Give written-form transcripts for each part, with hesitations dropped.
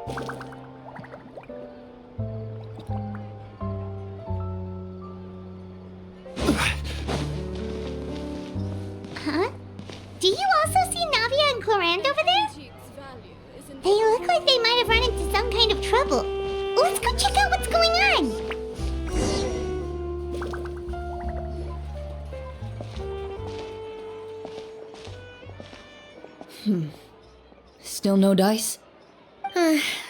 Huh? Do you also see Navia and Clorinde over there? They look like they might have run into some kind of trouble. Let's go check out what's going on! Still no dice?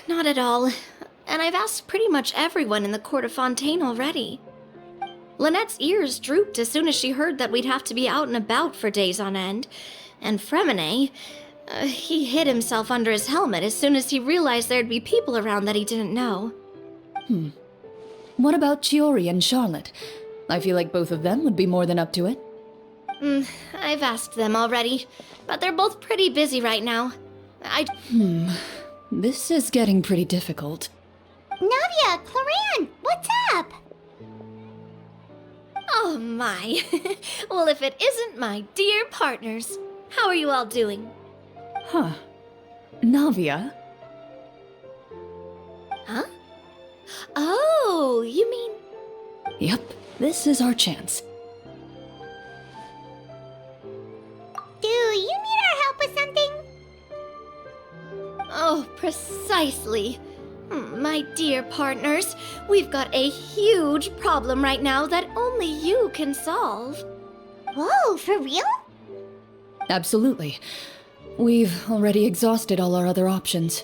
Not at all. And I've asked pretty much everyone in the court of Fontaine already. Lynette's ears drooped as soon as she heard that we'd have to be out and about for days on end. And Fremine, he hid himself under his helmet as soon as he realized there'd be people around that he didn't know. What about Chiori and Charlotte? I feel like both of them would be more than up to it. I've asked them already, but they're both pretty busy right now. This is getting pretty difficult. Navia, Clorinde, what's up? Oh my. Well, if it isn't my dear partners. How are you all doing? Huh. Navia? Huh? Oh, you mean... Yep, this is our chance. Do you need our help with something? Oh, precisely. My dear partners, we've got a huge problem right now that only you can solve. Whoa, for real? Absolutely. We've already exhausted all our other options.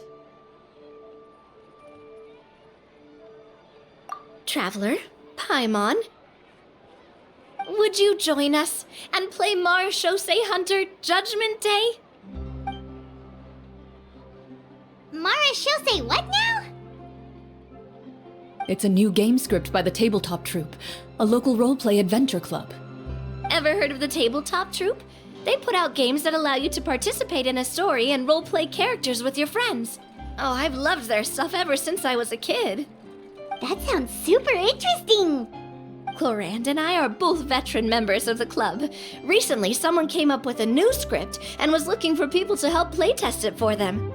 Traveler, Paimon, would you join us and play Marechaussee Hunter Judgment Day? Marechaussee what now? It's a new game script by the Tabletop Troupe, a local roleplay adventure club. Ever heard of the Tabletop Troupe? They put out games that allow you to participate in a story and roleplay characters with your friends. Oh, I've loved their stuff ever since I was a kid. That sounds super interesting! Clorinde and I are both veteran members of the club. Recently, someone came up with a new script and was looking for people to help playtest it for them.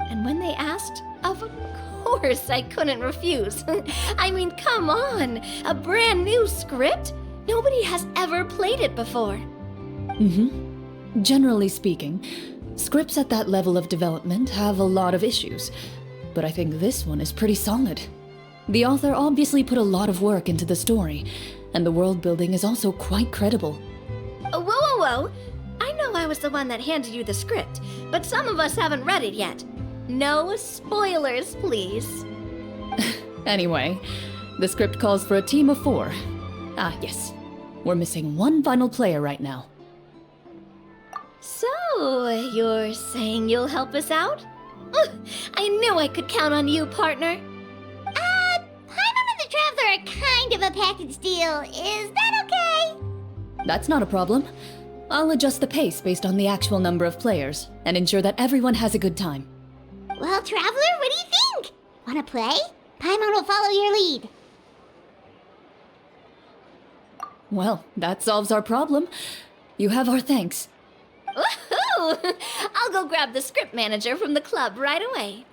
And when they asked, of course I couldn't refuse. I mean, come on! A brand new script? Nobody has ever played it before. Generally speaking, scripts at that level of development have a lot of issues, but I think this one is pretty solid. The author obviously put a lot of work into the story, and the world building is also quite credible. Whoa! I know I was the one that handed you the script, but some of us haven't read it yet. No spoilers, please. Anyway, the script calls for a team of 4. Ah, yes. We're missing one final player right now. So, you're saying you'll help us out? I knew I could count on you, partner. Paimon and the Traveler are kind of a package deal. Is that okay? That's not a problem. I'll adjust the pace based on the actual number of players, and ensure that everyone has a good time. Well, Traveler, what do you think? Wanna play? Paimon will follow your lead. Well, that solves our problem. You have our thanks. Woohoo! I'll go grab the script manager from the club right away.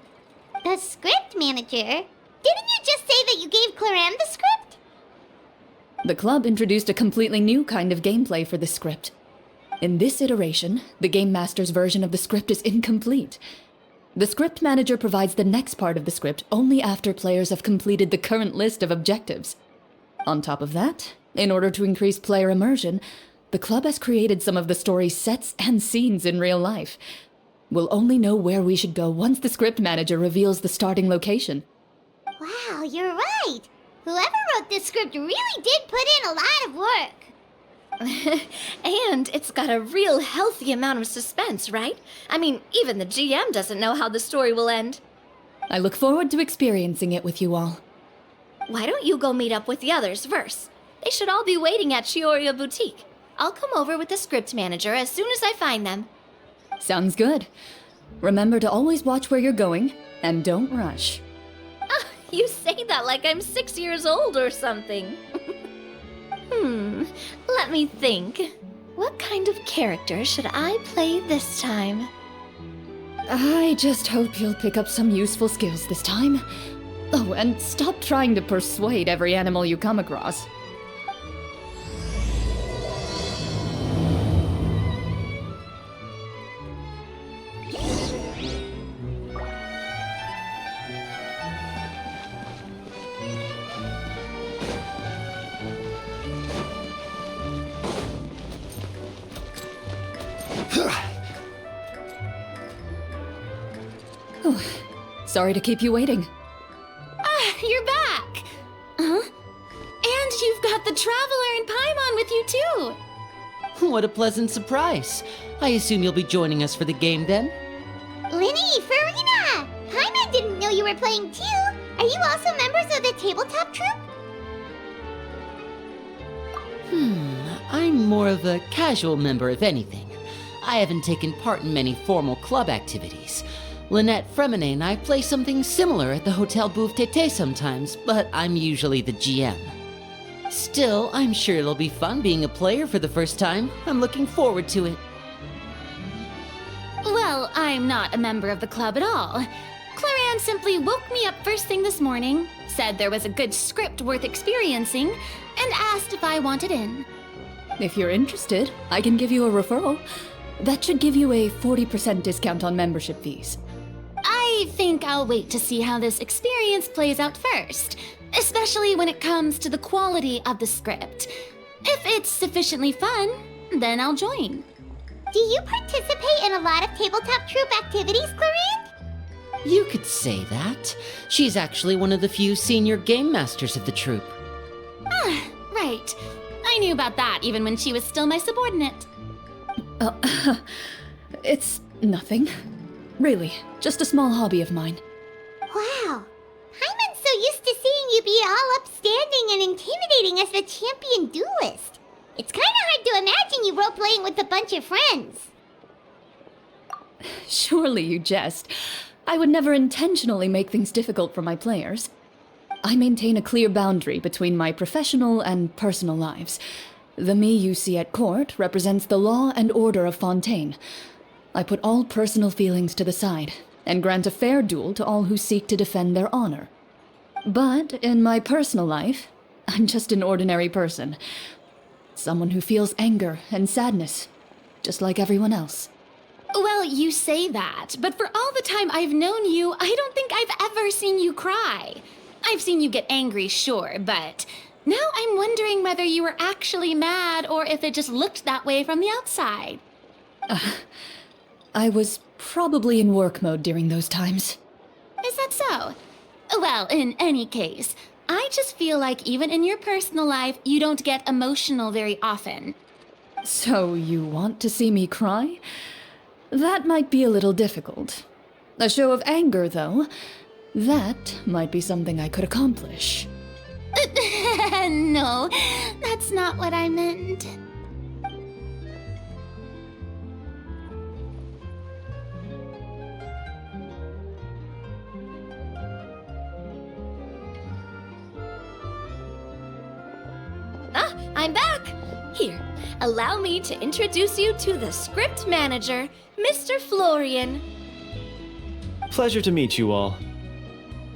The script manager? Didn't you just say that you gave Clorinde the script? The club introduced a completely new kind of gameplay for the script. In this iteration, the Game Master's version of the script is incomplete. The script manager provides the next part of the script only after players have completed the current list of objectives. On top of that, in order to increase player immersion, the club has created some of the story's sets and scenes in real life. We'll only know where we should go once the script manager reveals the starting location. Wow, you're right. Whoever wrote this script really did put in a lot of work. And it's got a real healthy amount of suspense, right? I mean, even the GM doesn't know how the story will end. I look forward to experiencing it with you all. Why don't you go meet up with the others first? They should all be waiting at Chioria Boutique. I'll come over with the script manager as soon as I find them. Sounds good. Remember to always watch where you're going, and don't rush. You say that like I'm 6 years old or something. Let me think. What kind of character should I play this time? I just hope you'll pick up some useful skills this time. Oh, and stop trying to persuade every animal you come across. Oh, sorry to keep you waiting. Ah, you're back! Huh? And you've got the Traveler and Paimon with you too! What a pleasant surprise. I assume you'll be joining us for the game then? Linny, Farina! Paimon didn't know you were playing too! Are you also members of the tabletop troupe? I'm more of a casual member if anything. I haven't taken part in many formal club activities. Lynette Fremine and I play something similar at the Hotel Bouffe Tété sometimes, but I'm usually the GM. Still, I'm sure it'll be fun being a player for the first time. I'm looking forward to it. Well, I'm not a member of the club at all. Clorinde simply woke me up first thing this morning, said there was a good script worth experiencing, and asked if I wanted in. If you're interested, I can give you a referral. That should give you a 40% discount on membership fees. I think I'll wait to see how this experience plays out first, especially when it comes to the quality of the script. If it's sufficiently fun, then I'll join. Do you participate in a lot of tabletop troupe activities, Clorinde? You could say that. She's actually one of the few senior game masters of the troupe. Ah, right. I knew about that even when she was still my subordinate. It's nothing. Really, just a small hobby of mine. Wow. Paimon's so used to seeing you be all upstanding and intimidating as the champion duelist. It's kinda hard to imagine you role-playing with a bunch of friends. Surely you jest. I would never intentionally make things difficult for my players. I maintain a clear boundary between my professional and personal lives. The me you see at court represents the law and order of Fontaine. I put all personal feelings to the side and grant a fair duel to all who seek to defend their honor. But in my personal life, I'm just an ordinary person. Someone who feels anger and sadness, just like everyone else. Well, you say that, but for all the time I've known you, I don't think I've ever seen you cry. I've seen you get angry, sure, but now I'm wondering whether you were actually mad or if it just looked that way from the outside. I was probably in work mode during those times. Is that so? Well, in any case, I just feel like even in your personal life, you don't get emotional very often. So you want to see me cry? That might be a little difficult. A show of anger, though, that might be something I could accomplish. No, that's not what I meant. Ah, I'm back! Here, allow me to introduce you to the script manager, Mr. Florian. Pleasure to meet you all.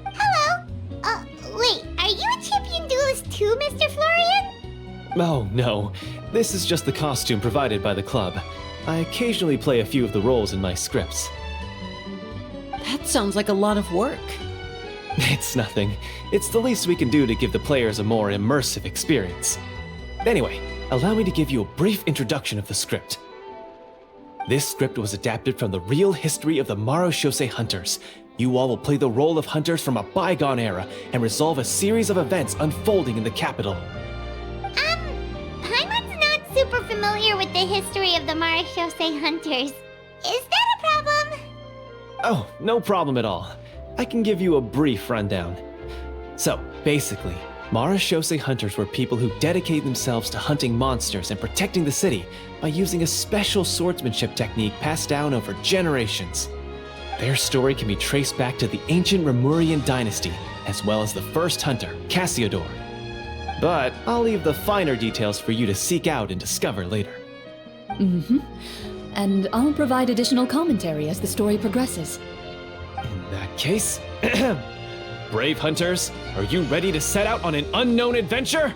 Hello. Wait, are you a champion duelist too, Mr. Florian? Oh, no. This is just the costume provided by the club. I occasionally play a few of the roles in my scripts. That sounds like a lot of work. It's nothing. It's the least we can do to give the players a more immersive experience. Anyway, allow me to give you a brief introduction of the script. This script was adapted from the real history of the Marechaussee Hunters. You all will play the role of hunters from a bygone era and resolve a series of events unfolding in the capital. Paimon's not super familiar with the history of the Marechaussee Hunters. Is that a problem? Oh, no problem at all. I can give you a brief rundown. So, basically, Marechaussee Hunters were people who dedicated themselves to hunting monsters and protecting the city by using a special swordsmanship technique passed down over generations. Their story can be traced back to the ancient Remurian dynasty, as well as the first hunter, Cassiodor. But I'll leave the finer details for you to seek out and discover later. and I'll provide additional commentary as the story progresses. In that case, brave hunters, are you ready to set out on an unknown adventure?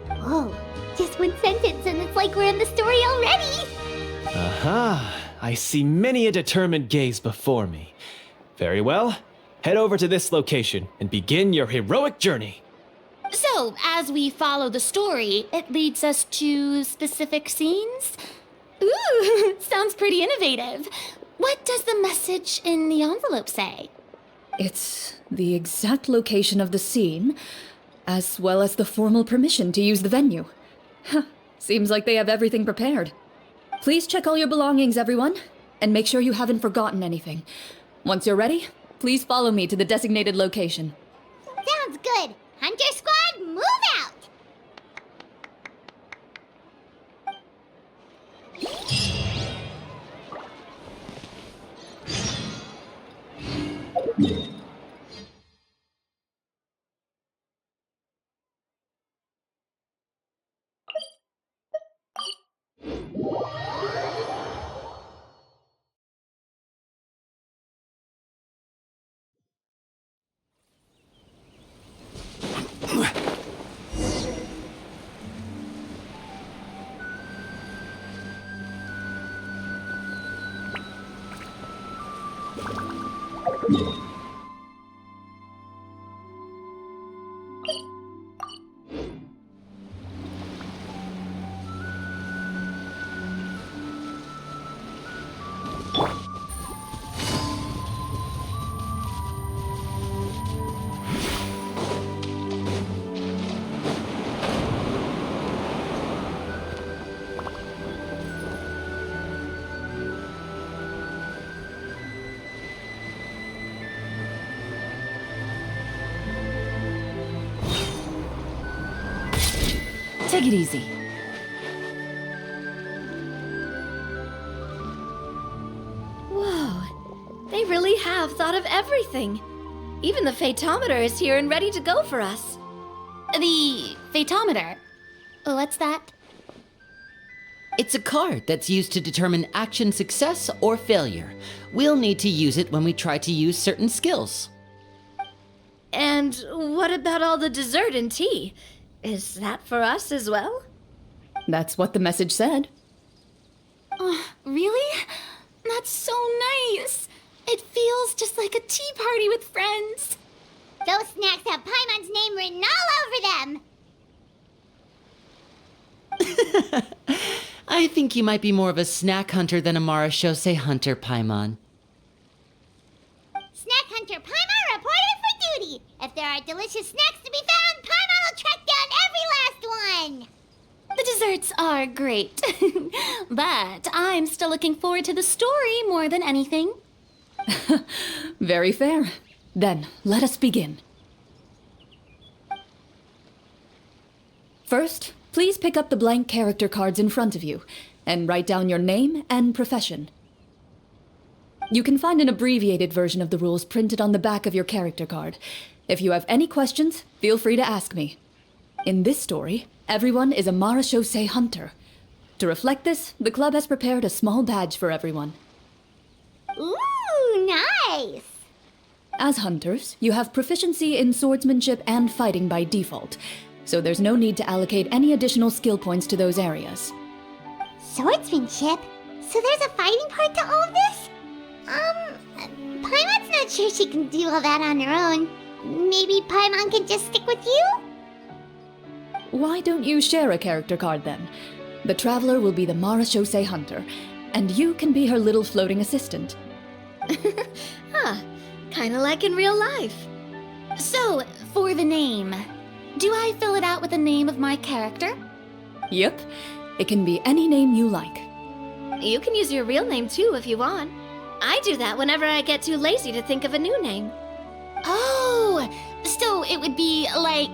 Whoa, just one sentence and it's like we're in the story already! Aha, I see many a determined gaze before me. Very well, head over to this location and begin your heroic journey. So, as we follow the story, it leads us to specific scenes? Ooh, sounds pretty innovative. What does the message in the envelope say? It's the exact location of the scene, as well as the formal permission to use the venue. Huh, seems like they have everything prepared. Please check all your belongings, everyone, and make sure you haven't forgotten anything. Once you're ready, please follow me to the designated location. Sounds good! Hunter Squad, move out! Take it easy. Whoa, they really have thought of everything. Even the phaetometer is here and ready to go for us. The phaetometer? What's that? It's a card that's used to determine action success or failure. We'll need to use it when we try to use certain skills. And what about all the dessert and tea? Is that for us as well? That's what the message said. Oh, really? That's so nice. It feels just like a tea party with friends. Those snacks have Paimon's name written all over them! I think you might be more of a snack hunter than a Marashose hunter, Paimon. Snack Hunter Paimon reported for duty! If there are delicious snacks to be found, Paimon will track down every last one! The desserts are great. But I'm still looking forward to the story more than anything. Very fair. Then, let us begin. First, please pick up the blank character cards in front of you, and write down your name and profession. You can find an abbreviated version of the rules printed on the back of your character card. If you have any questions, feel free to ask me. In this story, everyone is a Marashose hunter. To reflect this, the club has prepared a small badge for everyone. Ooh, nice! As hunters, you have proficiency in swordsmanship and fighting by default, so there's no need to allocate any additional skill points to those areas. Swordsmanship? So there's a fighting part to all of this? Paimon's not sure she can do all that on her own. Maybe Paimon can just stick with you? Why don't you share a character card then? The Traveler will be the Marashose hunter, and you can be her little floating assistant. Huh, kinda like in real life. So, for the name, do I fill it out with the name of my character? Yep, it can be any name you like. You can use your real name too if you want. I do that whenever I get too lazy to think of a new name. Oh, so it would be like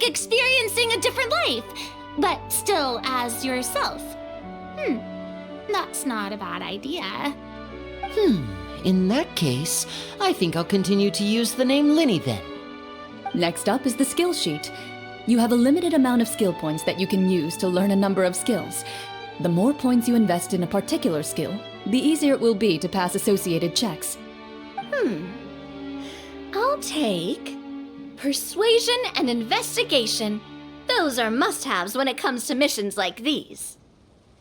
experiencing a different life, but still as yourself. That's not a bad idea. In that case, I think I'll continue to use the name Linny then. Next up is the skill sheet. You have a limited amount of skill points that you can use to learn a number of skills. The more points you invest in a particular skill, the easier it will be to pass associated checks. I'll take persuasion and investigation. Those are must-haves when it comes to missions like these.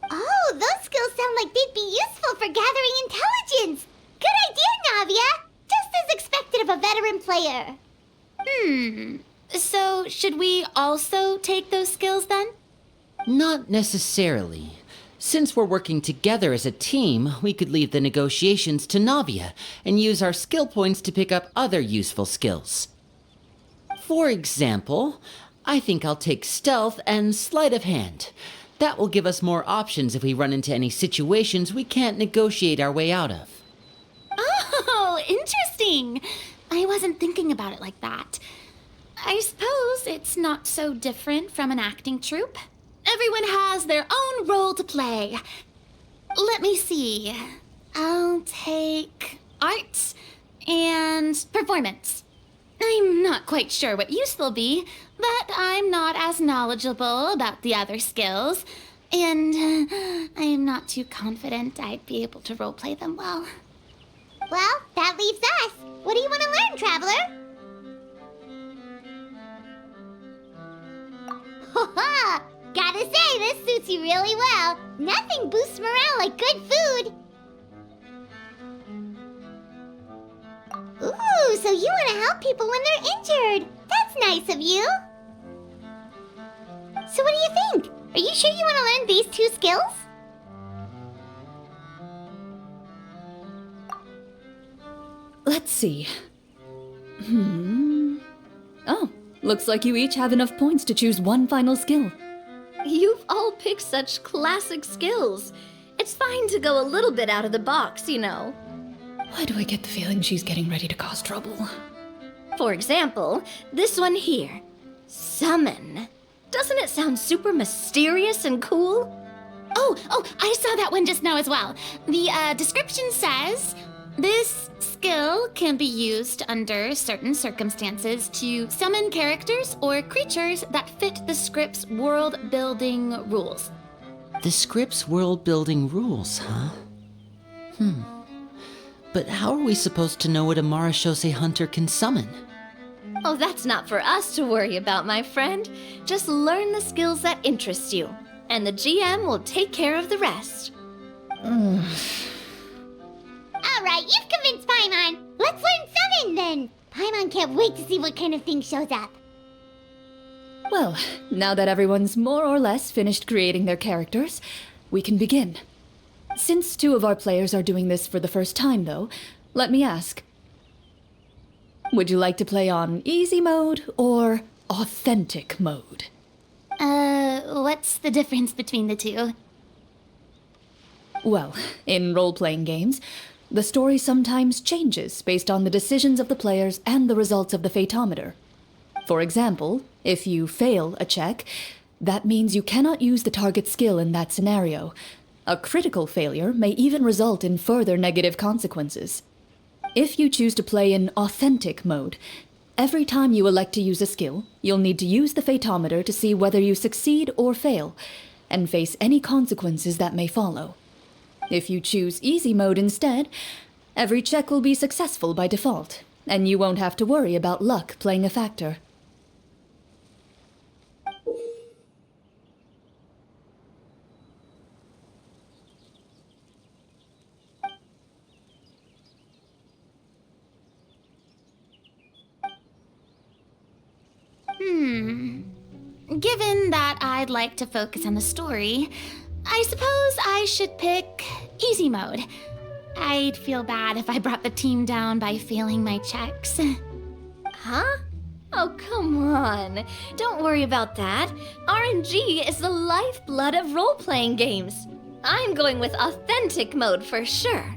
Oh, those skills sound like they'd be useful for gathering intelligence. Good idea, Navia. Just as expected of a veteran player. So, should we also take those skills then? Not necessarily. Since we're working together as a team, we could leave the negotiations to Navia and use our skill points to pick up other useful skills. For example, I think I'll take stealth and sleight of hand. That will give us more options if we run into any situations we can't negotiate our way out of. Oh, interesting. I wasn't thinking about it like that. I suppose it's not so different from an acting troupe. Everyone has their own role to play. Let me see. I'll take arts and performance. I'm not quite sure what use they'll be, but I'm not as knowledgeable about the other skills, and I am not too confident I'd be able to roleplay them well. Well, that leaves us. What do you want to learn, Traveler? Ha! Gotta say, this suits you really well. Nothing boosts morale like good food. Ooh, so you want to help people when they're injured. That's nice of you. So what do you think? Are you sure you want to learn these 2 skills? Let's see. Oh, looks like you each have enough points to choose one final skill. You've all picked such classic skills. It's fine to go a little bit out of the box, you know. Why do I get the feeling she's getting ready to cause trouble? For example, this one here. Summon. Doesn't it sound super mysterious and cool? Oh, I saw that one just now as well. The description says, this skill can be used under certain circumstances to summon characters or creatures that fit the script's world-building rules. The script's world-building rules, huh? But how are we supposed to know what a Marashose hunter can summon? Oh, that's not for us to worry about, my friend. Just learn the skills that interest you, and the GM will take care of the rest. All right, you've convinced Paimon. Let's learn summon then. Paimon can't wait to see what kind of thing shows up. Well, now that everyone's more or less finished creating their characters, we can begin. Since 2 of our players are doing this for the first time, though, let me ask. Would you like to play on easy mode or authentic mode? What's the difference between the 2? Well, in role-playing games, the story sometimes changes based on the decisions of the players and the results of the Fatometer. For example, if you fail a check, that means you cannot use the target skill in that scenario. A critical failure may even result in further negative consequences. If you choose to play in authentic mode, every time you elect to use a skill, you'll need to use the Fatometer to see whether you succeed or fail, and face any consequences that may follow. If you choose easy mode instead, every check will be successful by default, and you won't have to worry about luck playing a factor. Given that I'd like to focus on the story, I suppose I should pick easy mode. I'd feel bad if I brought the team down by failing my checks. Huh? Oh, come on. Don't worry about that. RNG is the lifeblood of role-playing games. I'm going with authentic mode for sure.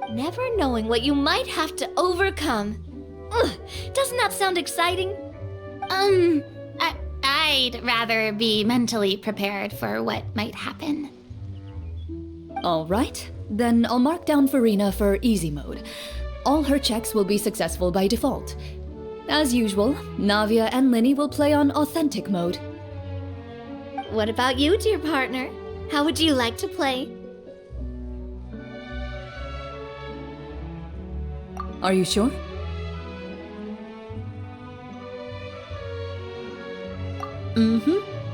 Never knowing what you might have to overcome. Ugh, doesn't that sound exciting? I'd rather be mentally prepared for what might happen. All right, then I'll mark down Farina for easy mode. All her checks will be successful by default. As usual, Navia and Linny will play on authentic mode. What about you, dear partner? How would you like to play? Are you sure?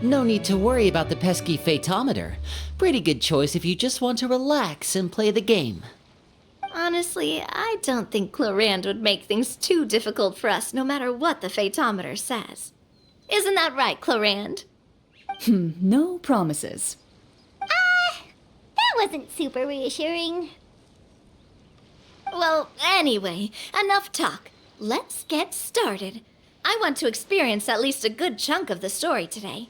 No need to worry about the pesky phaetometer. Pretty good choice if you just want to relax and play the game. Honestly, I don't think Clorinde would make things too difficult for us no matter what the phaetometer says. Isn't that right, Clorinde? No promises. That wasn't super reassuring. Well, anyway, enough talk. Let's get started. I want to experience at least a good chunk of the story today.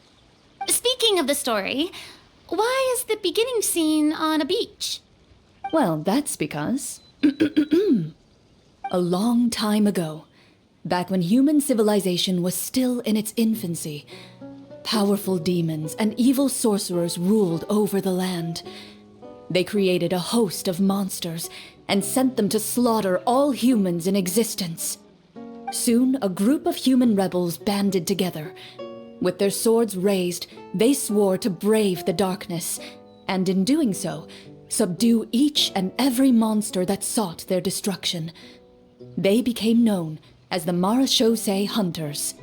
Speaking of the story, why is the beginning scene on a beach? Well, that's because... a long time ago, back when human civilization was still in its infancy, powerful demons and evil sorcerers ruled over the land. They created a host of monsters and sent them to slaughter all humans in existence. Soon, a group of human rebels banded together. With their swords raised, they swore to brave the darkness, and in doing so, subdue each and every monster that sought their destruction. They became known as the Marachose Hunters.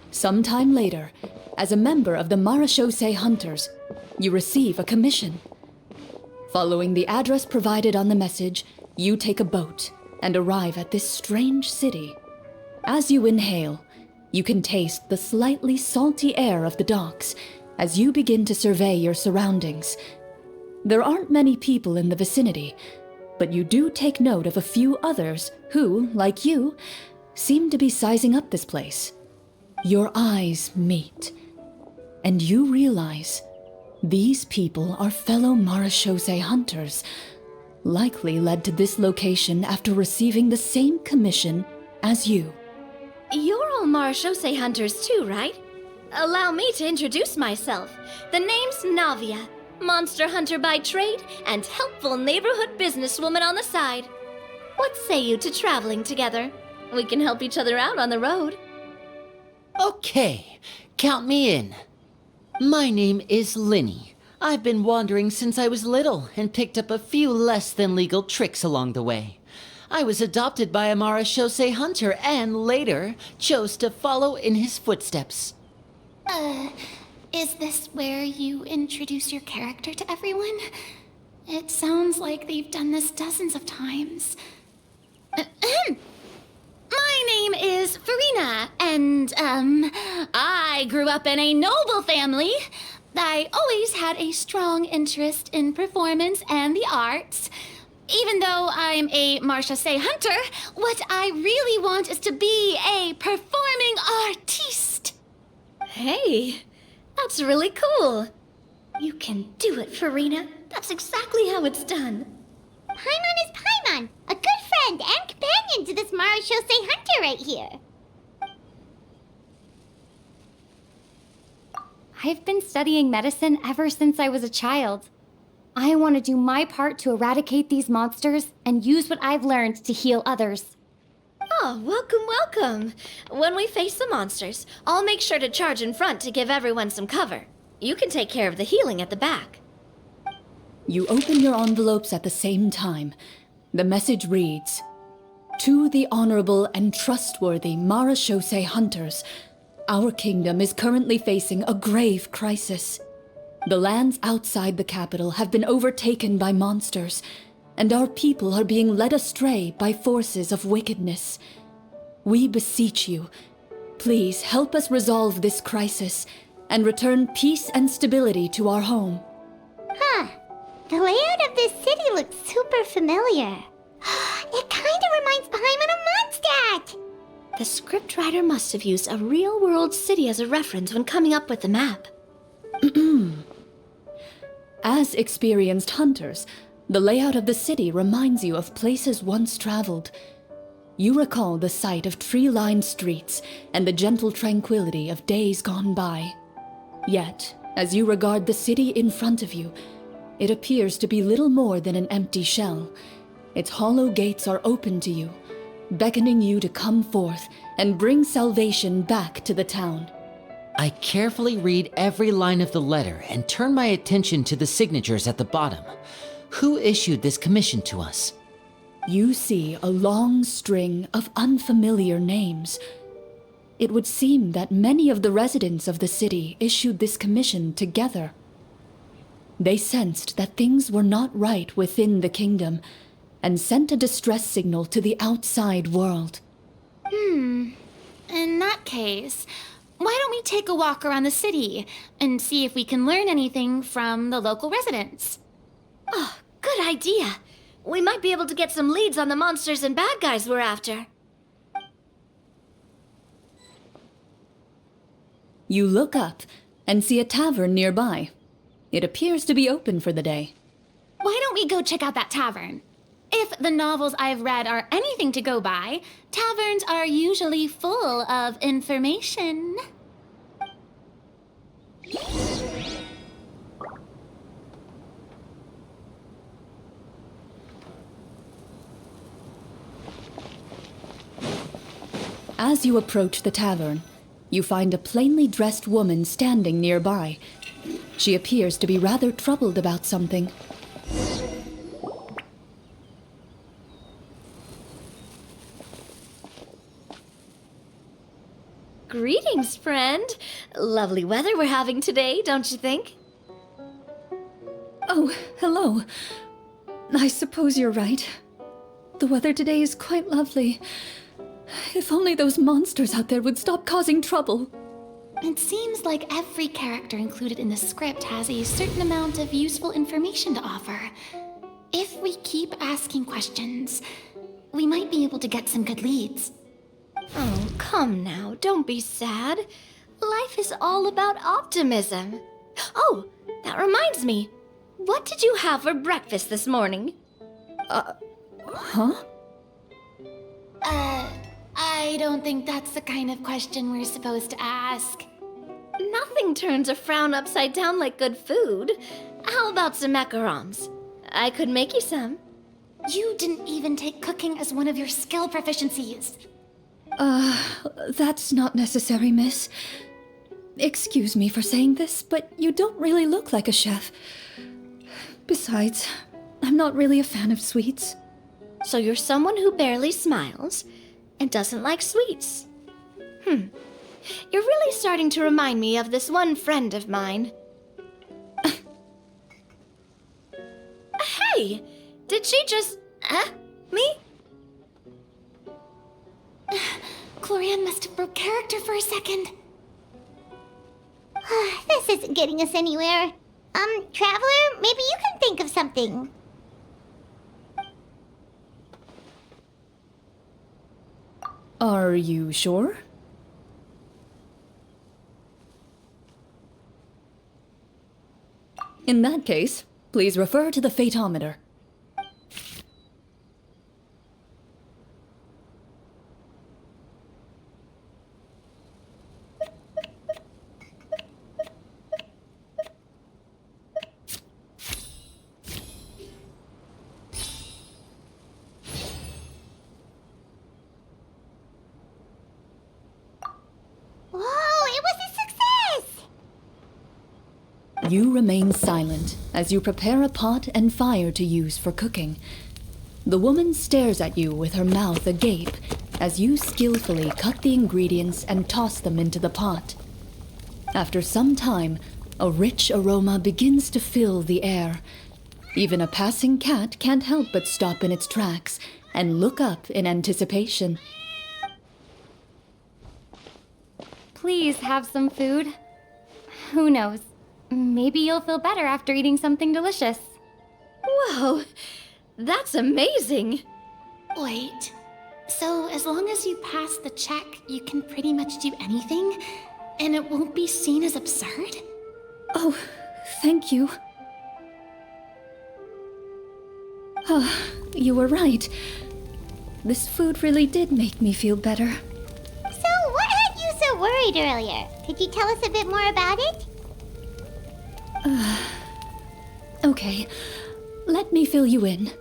Sometime later, as a member of the Marachose Hunters, you receive a commission. Following the address provided on the message, you take a boat and arrive at this strange city. As you inhale, you can taste the slightly salty air of the docks as you begin to survey your surroundings. There aren't many people in the vicinity, but you do take note of a few others who, like you, seem to be sizing up this place. Your eyes meet, and you realize these people are fellow Marachose hunters, likely led to this location after receiving the same commission as you. You're all Marachose hunters too, right? Allow me to introduce myself. The name's Navia, monster hunter by trade and helpful neighborhood businesswoman on the side. What say you to traveling together? We can help each other out on the road. Okay, count me in. My name is Linny. I've been wandering since I was little and picked up a few less than legal tricks along the way. I was adopted by a Marachose hunter and later chose to follow in his footsteps. Is this where you introduce your character to everyone? It sounds like they've done this dozens of times. My name is Farina, and, I grew up in a noble family. I always had a strong interest in performance and the arts. Even though I'm a Marachose hunter, what I really want is to be a performing artiste. Hey, that's really cool. You can do it, Farina. That's exactly how it's done. Paimon is Paimon, a good friend and companion to this Marachose hunter right here. I've been studying medicine ever since I was a child. I want to do my part to eradicate these monsters and use what I've learned to heal others. Oh, welcome, welcome. When we face the monsters, I'll make sure to charge in front to give everyone some cover. You can take care of the healing at the back. You open your envelopes at the same time. The message reads, "To the honorable and trustworthy Marachose hunters, our kingdom is currently facing a grave crisis. The lands outside the capital have been overtaken by monsters, and our people are being led astray by forces of wickedness. We beseech you, please help us resolve this crisis and return peace and stability to our home." Huh. The layout of this city looks super familiar. It kinda reminds Paimon of Mondstadt! The scriptwriter must have used a real-world city as a reference when coming up with the map. As experienced hunters, the layout of the city reminds you of places once traveled. You recall the sight of tree-lined streets and the gentle tranquility of days gone by. Yet, as you regard the city in front of you, it appears to be little more than an empty shell. Its hollow gates are open to you, beckoning you to come forth and bring salvation back to the town. I carefully read every line of the letter and turn my attention to the signatures at the bottom. Who issued this commission to us? You see a long string of unfamiliar names. It would seem that many of the residents of the city issued this commission together. They sensed that things were not right within the kingdom and sent a distress signal to the outside world. In that case, why don't we take a walk around the city and see if we can learn anything from the local residents? Oh, good idea. We might be able to get some leads on the monsters and bad guys we're after. You look up and see a tavern nearby. It appears to be open for the day. Why don't we go check out that tavern? If the novels I've read are anything to go by, taverns are usually full of information. As you approach the tavern, you find a plainly dressed woman standing nearby. She appears to be rather troubled about something. Greetings, friend. Lovely weather we're having today, don't you think? Oh, hello. I suppose you're right. The weather today is quite lovely. If only those monsters out there would stop causing trouble. It seems like every character included in the script has a certain amount of useful information to offer. If we keep asking questions, we might be able to get some good leads. Oh, come now, don't be sad. Life is all about optimism. Oh, that reminds me. What did you have for breakfast this morning? Huh? I don't think that's the kind of question we're supposed to ask. Nothing turns a frown upside down like good food. How about some macarons? I could make you some. You didn't even take cooking as one of your skill proficiencies. That's not necessary, miss. Excuse me for saying this, but you don't really look like a chef. Besides, I'm not really a fan of sweets. So you're someone who barely smiles and doesn't like sweets. You're really starting to remind me of this one friend of mine. Hey! Did she just... me? Clorinde must have broke character for a second. This isn't getting us anywhere. Traveler, maybe you can think of something. Are you sure? In that case, please refer to the fatometer. You remain silent as you prepare a pot and fire to use for cooking. The woman stares at you with her mouth agape as you skillfully cut the ingredients and toss them into the pot. After some time, a rich aroma begins to fill the air. Even a passing cat can't help but stop in its tracks and look up in anticipation. Please have some food. Who knows? Maybe you'll feel better after eating something delicious. Whoa, that's amazing. Wait, so as long as you pass the check, you can pretty much do anything? And it won't be seen as absurd? Oh, thank you. You were right. This food really did make me feel better. So, what had you so worried earlier? Could you tell us a bit more about it? Okay, let me fill you in.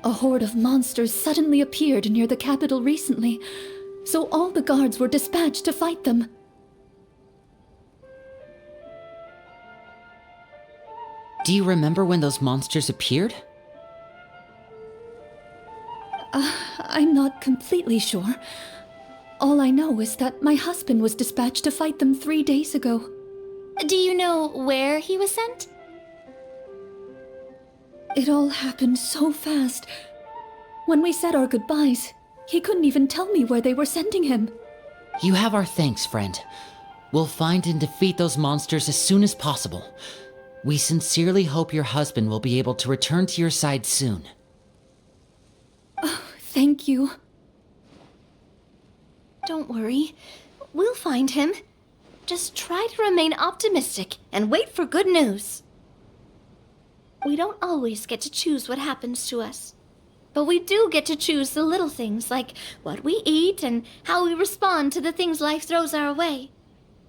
A horde of monsters suddenly appeared near the capital recently, so all the guards were dispatched to fight them. Do you remember when those monsters appeared? I'm not completely sure. All I know is that my husband was dispatched to fight them 3 days ago. Do you know where he was sent? It all happened so fast. When we said our goodbyes, he couldn't even tell me where they were sending him. You have our thanks, friend. We'll find and defeat those monsters as soon as possible. We sincerely hope your husband will be able to return to your side soon. Thank you. Don't worry. We'll find him. Just try to remain optimistic and wait for good news. We don't always get to choose what happens to us. But we do get to choose the little things, like what we eat and how we respond to the things life throws our way.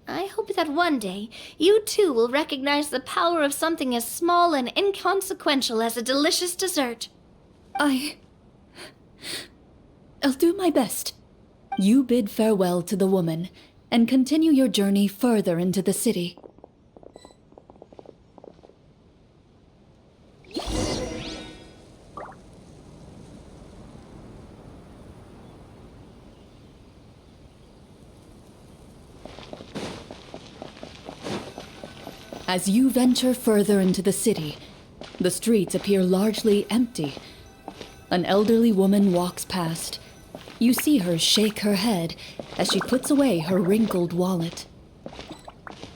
I hope that one day, you too will recognize the power of something as small and inconsequential as a delicious dessert. I'll do my best. You bid farewell to the woman, and continue your journey further into the city. As you venture further into the city, the streets appear largely empty. An elderly woman walks past. You see her shake her head as she puts away her wrinkled wallet.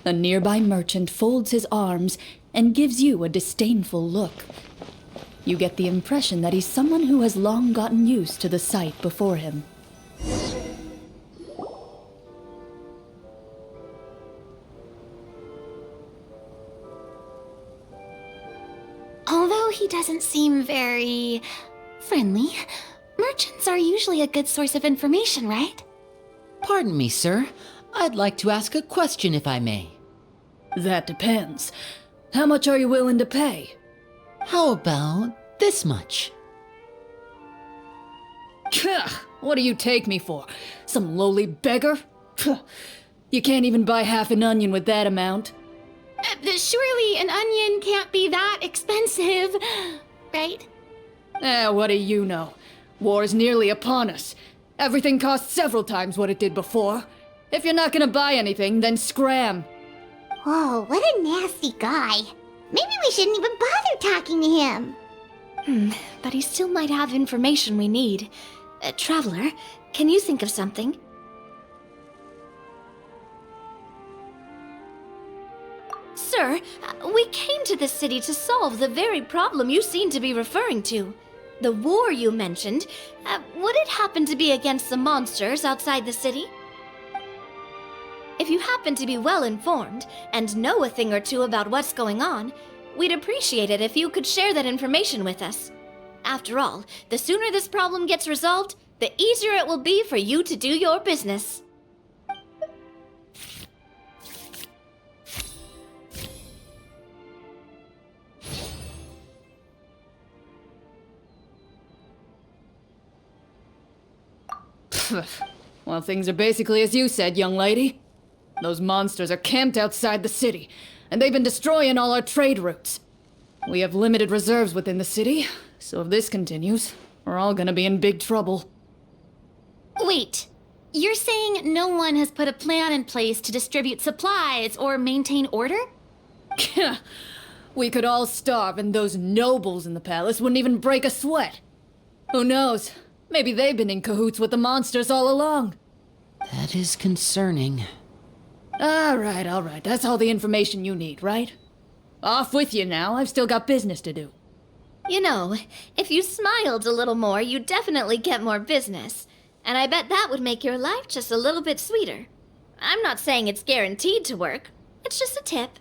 A nearby merchant folds his arms and gives you a disdainful look. You get the impression that he's someone who has long gotten used to the sight before him. Although he doesn't seem very friendly, merchants are usually a good source of information, right? Pardon me, sir. I'd like to ask a question if I may. That depends. How much are you willing to pay? How about this much? What do you take me for? Some lowly beggar? You can't even buy half an onion with that amount. Surely an onion can't be that expensive, right? What do you know? War's nearly upon us. Everything costs several times what it did before. If you're not gonna buy anything, then scram. Whoa, what a nasty guy. Maybe we shouldn't even bother talking to him. But he still might have information we need. Traveler, can you think of something? Sir, we came to this city to solve the very problem you seem to be referring to. The war you mentioned, would it happen to be against the monsters outside the city? If you happen to be well informed and know a thing or two about what's going on, we'd appreciate it if you could share that information with us. After all, the sooner this problem gets resolved, the easier it will be for you to do your business. Well, things are basically as you said, young lady. Those monsters are camped outside the city, and they've been destroying all our trade routes. We have limited reserves within the city, so if this continues, we're all gonna be in big trouble. Wait, you're saying no one has put a plan in place to distribute supplies or maintain order? We could all starve, and those nobles in the palace wouldn't even break a sweat. Who knows? Maybe they've been in cahoots with the monsters all along. That is concerning. All right. That's all the information you need, right? Off with you now. I've still got business to do. You know, if you smiled a little more, you'd definitely get more business. And I bet that would make your life just a little bit sweeter. I'm not saying it's guaranteed to work. It's just a tip.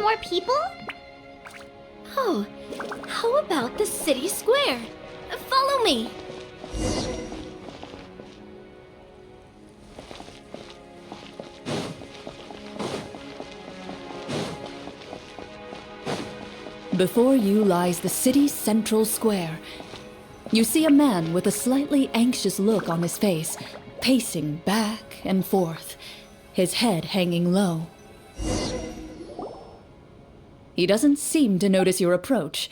some more people? Oh, how about the city square? Follow me. Before you lies the city's central square. You see a man with a slightly anxious look on his face, pacing back and forth, his head hanging low. He doesn't seem to notice your approach.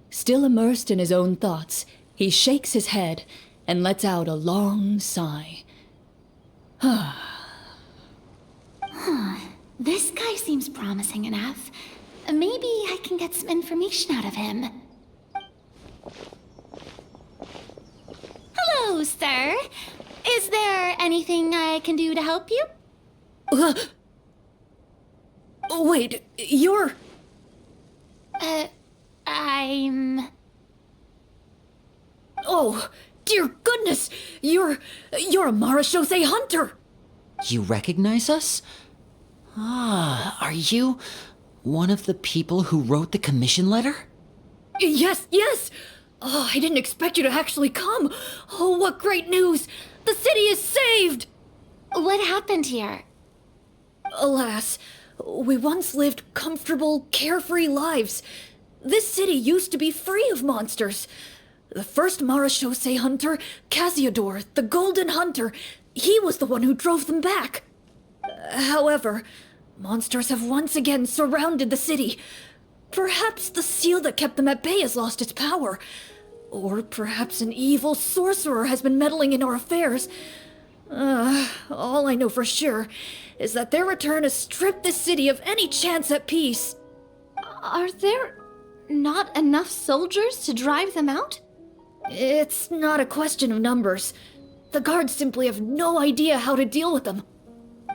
Still immersed in his own thoughts, he shakes his head and lets out a long sigh. This guy seems promising enough. Maybe I can get some information out of him. Hello, sir. Is there anything I can do to help you? Wait, you're... I'm... Oh, dear goodness! You're a Marashose hunter! You recognize us? Ah, are you one of the people who wrote the commission letter? Yes, yes! Oh, I didn't expect you to actually come. Oh, what great news! The city is saved! What happened here? Alas, we once lived comfortable, carefree lives. This city used to be free of monsters. The first Marashose hunter, Casiodor, the Golden Hunter, he was the one who drove them back. However, monsters have once again surrounded the city. Perhaps the seal that kept them at bay has lost its power. Or perhaps an evil sorcerer has been meddling in our affairs. All I know for sure is that their return has stripped this city of any chance at peace. Are there not enough soldiers to drive them out? It's not a question of numbers. The guards simply have no idea how to deal with them.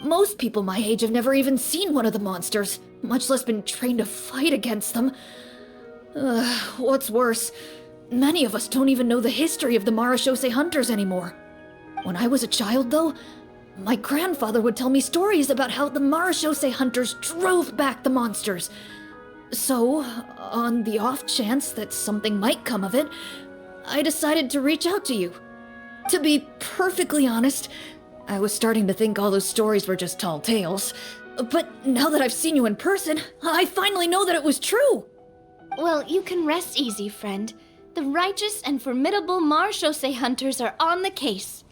Most people my age have never even seen one of the monsters, much less been trained to fight against them. What's worse, many of us don't even know the history of the Marashose hunters anymore. When I was a child, though, my grandfather would tell me stories about how the Marashose hunters drove back the monsters. So, on the off chance that something might come of it, I decided to reach out to you. To be perfectly honest, I was starting to think all those stories were just tall tales. But now that I've seen you in person, I finally know that it was true! Well, you can rest easy, friend. The righteous and formidable Marashose hunters are on the case.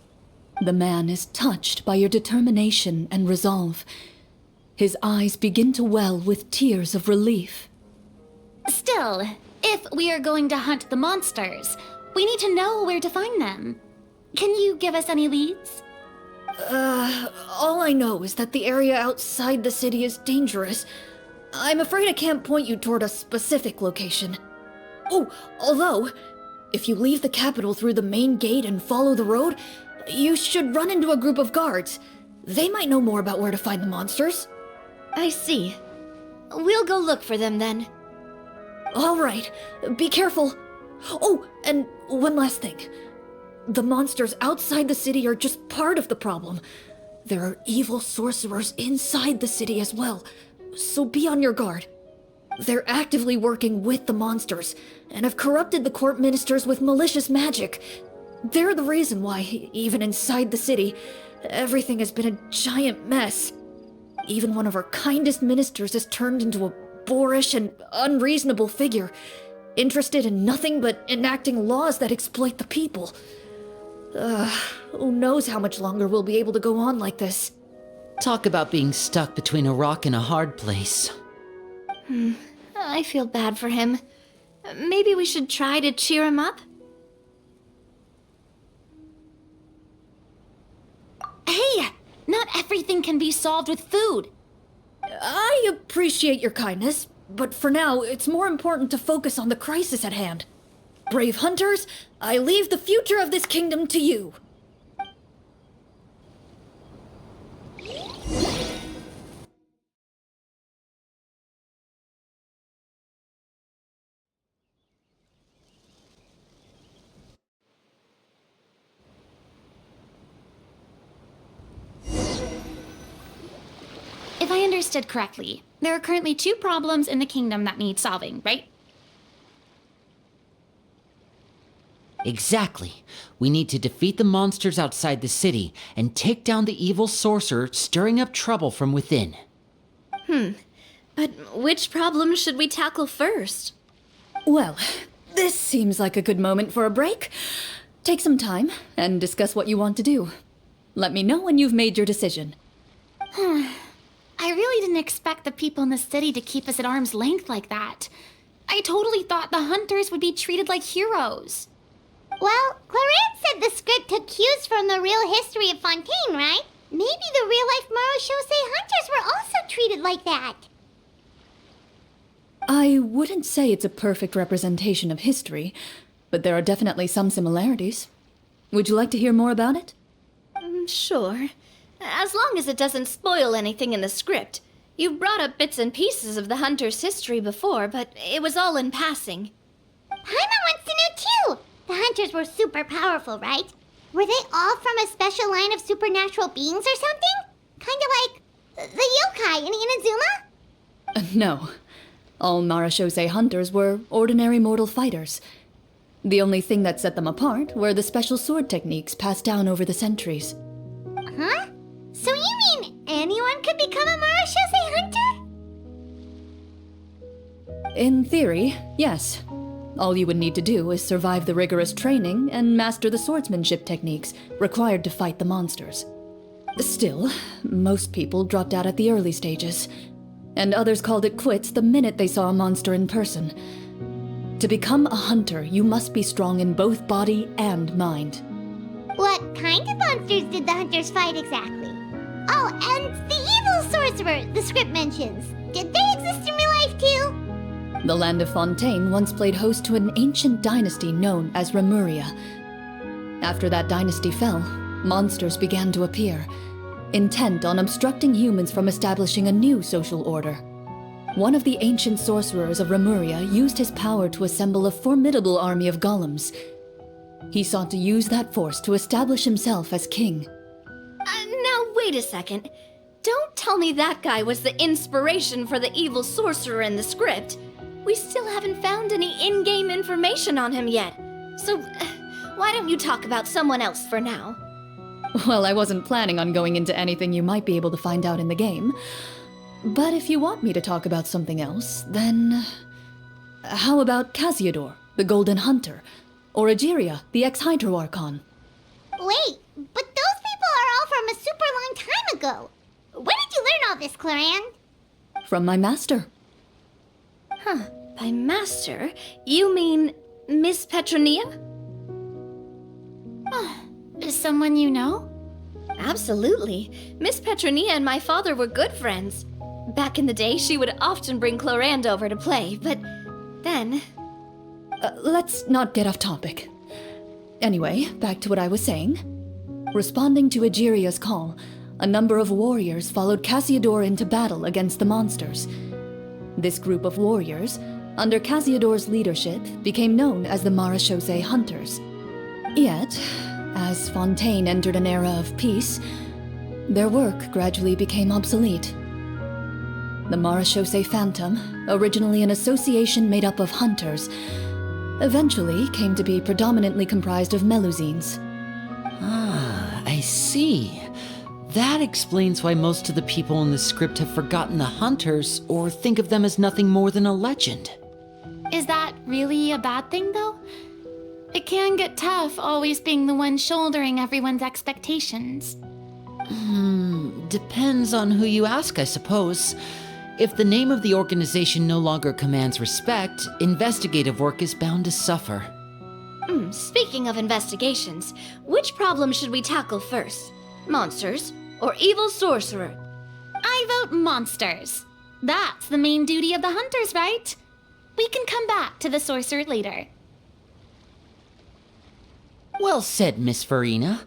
The man is touched by your determination and resolve. His eyes begin to well with tears of relief. Still, if we are going to hunt the monsters, we need to know where to find them. Can you give us any leads? All I know is that the area outside the city is dangerous. I'm afraid I can't point you toward a specific location. Oh, although, if you leave the capital through the main gate and follow the road, you should run into a group of guards. They might know more about where to find the monsters. I see. We'll go look for them then. All right, be careful. Oh, and one last thing. The monsters outside the city are just part of the problem. There are evil sorcerers inside the city as well, so be on your guard. They're actively working with the monsters, and have corrupted the court ministers with malicious magic. They're the reason why, even inside the city, everything has been a giant mess. Even one of our kindest ministers has turned into a boorish and unreasonable figure, interested in nothing but enacting laws that exploit the people. Who knows how much longer we'll be able to go on like this. Talk about being stuck between a rock and a hard place. I feel bad for him. Maybe we should try to cheer him up? Hey, not everything can be solved with food. I appreciate your kindness, but for now, it's more important to focus on the crisis at hand. Brave hunters, I leave the future of this kingdom to you. If if I understood correctly, there are currently 2 problems in the kingdom that need solving, right? Exactly. We need to defeat the monsters outside the city and take down the evil sorcerer stirring up trouble from within. But which problem should we tackle first? Well, this seems like a good moment for a break. Take some time and discuss what you want to do. Let me know when you've made your decision. I really didn't expect the people in the city to keep us at arm's length like that. I totally thought the hunters would be treated like heroes. Well, Clorinde said the script took cues from the real history of Fontaine, right? Maybe the real-life Marashosei hunters were also treated like that. I wouldn't say it's a perfect representation of history, but there are definitely some similarities. Would you like to hear more about it? Sure. As long as it doesn't spoil anything in the script. You brought up bits and pieces of the hunter's history before, but it was all in passing. Paimon wants to know too! The hunters were super powerful, right? Were they all from a special line of supernatural beings or something? Kinda like the yokai in Inazuma? No. All Marashosei hunters were ordinary mortal fighters. The only thing that set them apart were the special sword techniques passed down over the centuries. Huh? So you mean anyone could become a Marashosei hunter? In theory, yes. All you would need to do is survive the rigorous training and master the swordsmanship techniques required to fight the monsters. Still, most people dropped out at the early stages, and others called it quits the minute they saw a monster in person. To become a hunter, you must be strong in both body and mind. What kind of monsters did the hunters fight exactly? Oh, and the evil sorcerer the script mentions. Did they exist in real life too? The land of Fontaine once played host to an ancient dynasty known as Rapperia. After that dynasty fell, monsters began to appear, intent on obstructing humans from establishing a new social order. One of the ancient sorcerers of Rapperia used his power to assemble a formidable army of golems. He sought to use that force to establish himself as king. Now, wait a second. Don't tell me that guy was the inspiration for the evil sorcerer in the script. We still haven't found any in-game information on him yet. So, why don't you talk about someone else for now? Well, I wasn't planning on going into anything you might be able to find out in the game. But if you want me to talk about something else, then... How about Casiodor, the Golden Hunter? Or Egeria, the ex-Hydro Archon? Wait, but those people are all from a super long time ago. Where did you learn all this, Clorinde? From my master. By master, you mean Miss Petronia? Is someone you know? Absolutely. Miss Petronia and my father were good friends. Back in the day, she would often bring Clorinde over to play, but then... Let's not get off topic. Anyway, back to what I was saying. Responding to Egeria's call, a number of warriors followed Casiodor into battle against the monsters. This group of warriors, under Casiodor's leadership, became known as the Marashosei Hunters. Yet, as Fontaine entered an era of peace, their work gradually became obsolete. The Marashosei Phantom, originally an association made up of hunters, eventually came to be predominantly comprised of Melusines. Ah, I see. That explains why most of the people in the script have forgotten the hunters or think of them as nothing more than a legend. Is that really a bad thing, though? It can get tough always being the one shouldering everyone's expectations. Depends on who you ask, I suppose. If the name of the organization no longer commands respect, investigative work is bound to suffer. Speaking of investigations, which problem should we tackle first? Monsters or evil sorcerer? I vote monsters. That's the main duty of the hunters, right? We can come back to the sorcerer later. Well said, Miss Farina.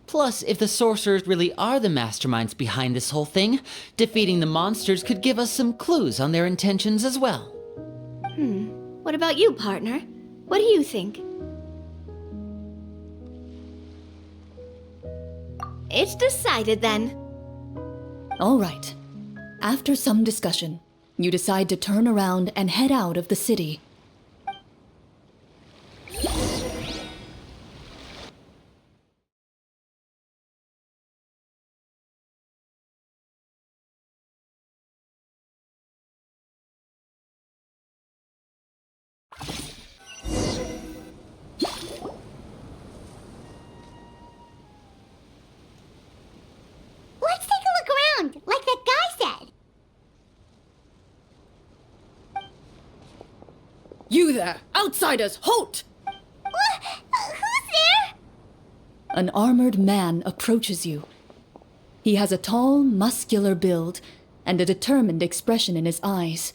Plus, if the sorcerers really are the masterminds behind this whole thing, defeating the monsters could give us some clues on their intentions as well. What about you, partner? What do you think? It's decided then. All right. After some discussion, you decide to turn around and head out of the city. Let's take a look around, like that guy said. You there! Outsiders, halt! What? Who's there? An armored man approaches you. He has a tall, muscular build and a determined expression in his eyes.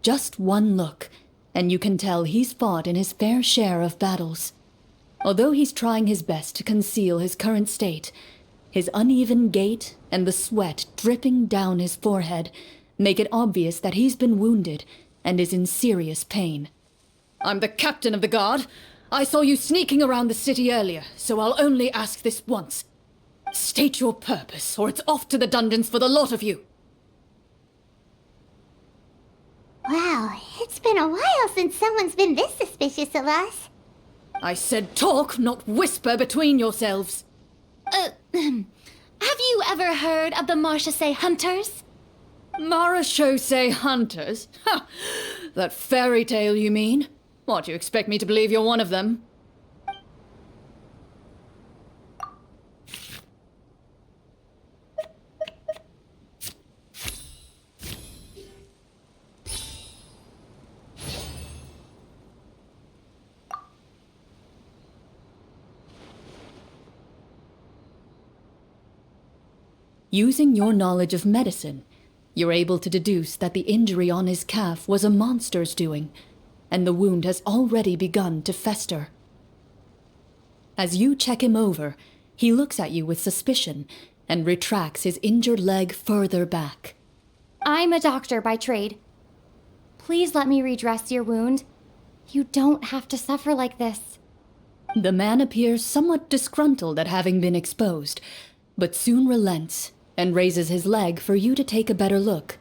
Just one look, and you can tell he's fought in his fair share of battles. Although he's trying his best to conceal his current state, his uneven gait and the sweat dripping down his forehead make it obvious that he's been wounded and is in serious pain. I'm the captain of the guard. I saw you sneaking around the city earlier, so I'll only ask this once. State your purpose, or it's off to the dungeons for the lot of you. Wow, it's been a while since someone's been this suspicious of us. I said talk, not whisper between yourselves. Have you ever heard of the Marchese Hunters? Marachose hunters? Ha! That fairy tale, you mean? What, you expect me to believe you're one of them? Using your knowledge of medicine, you're able to deduce that the injury on his calf was a monster's doing, and the wound has already begun to fester. As you check him over, he looks at you with suspicion and retracts his injured leg further back. I'm a doctor by trade. Please let me redress your wound. You don't have to suffer like this. The man appears somewhat disgruntled at having been exposed, but soon relents and raises his leg for you to take a better look.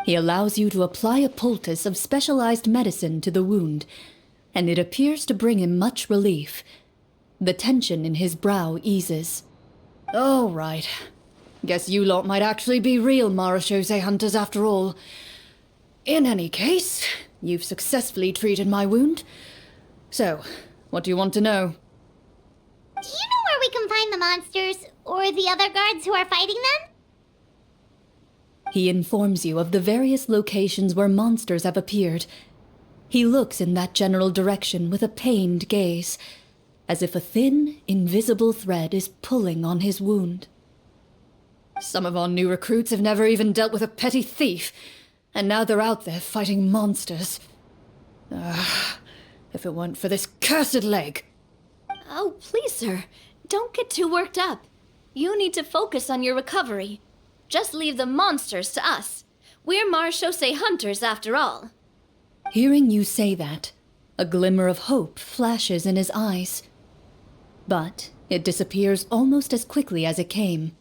He allows you to apply a poultice of specialized medicine to the wound, and it appears to bring him much relief. The tension in his brow eases. All right. Guess you lot might actually be real Marachose hunters after all. In any case, you've successfully treated my wound. So, what do you want to know? Do you know where we can find the monsters, or the other guards who are fighting them? He informs you of the various locations where monsters have appeared. He looks in that general direction with a pained gaze, as if a thin, invisible thread is pulling on his wound. Some of our new recruits have never even dealt with a petty thief, and now they're out there fighting monsters. If it weren't for this cursed leg. Oh, please, sir. Don't get too worked up. You need to focus on your recovery. Just leave the monsters to us. We're Marachose hunters, after all. Hearing you say that, a glimmer of hope flashes in his eyes. But it disappears almost as quickly as it came.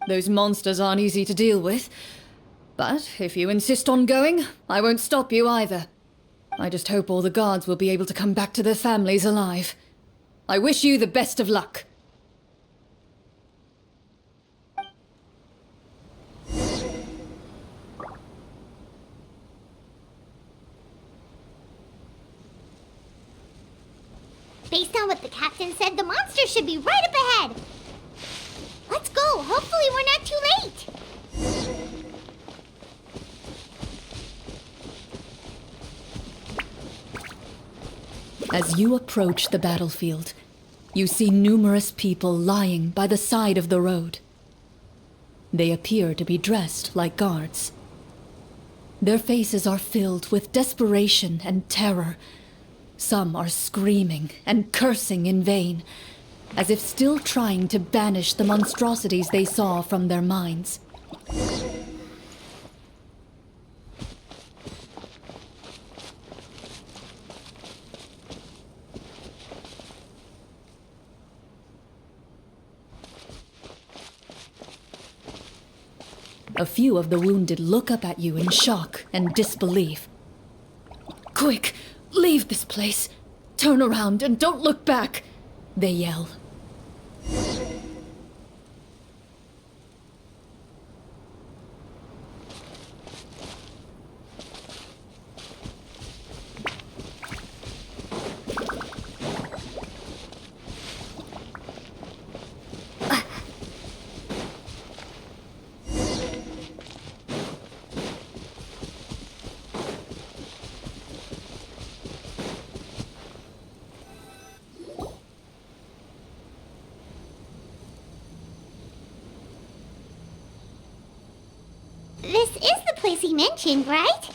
Those monsters aren't easy to deal with. But if you insist on going, I won't stop you either. I just hope all the guards will be able to come back to their families alive. I wish you the best of luck. Based on what the captain said, the monsters should be right up ahead. Let's go. Hopefully we're not too late. As you approach the battlefield, you see numerous people lying by the side of the road. They appear to be dressed like guards. Their faces are filled with desperation and terror. Some are screaming and cursing in vain, as if still trying to banish the monstrosities they saw from their minds. A few of the wounded look up at you in shock and disbelief. "Quick, leave this place. Turn around and don't look back," they yell. This is the place he mentioned, right?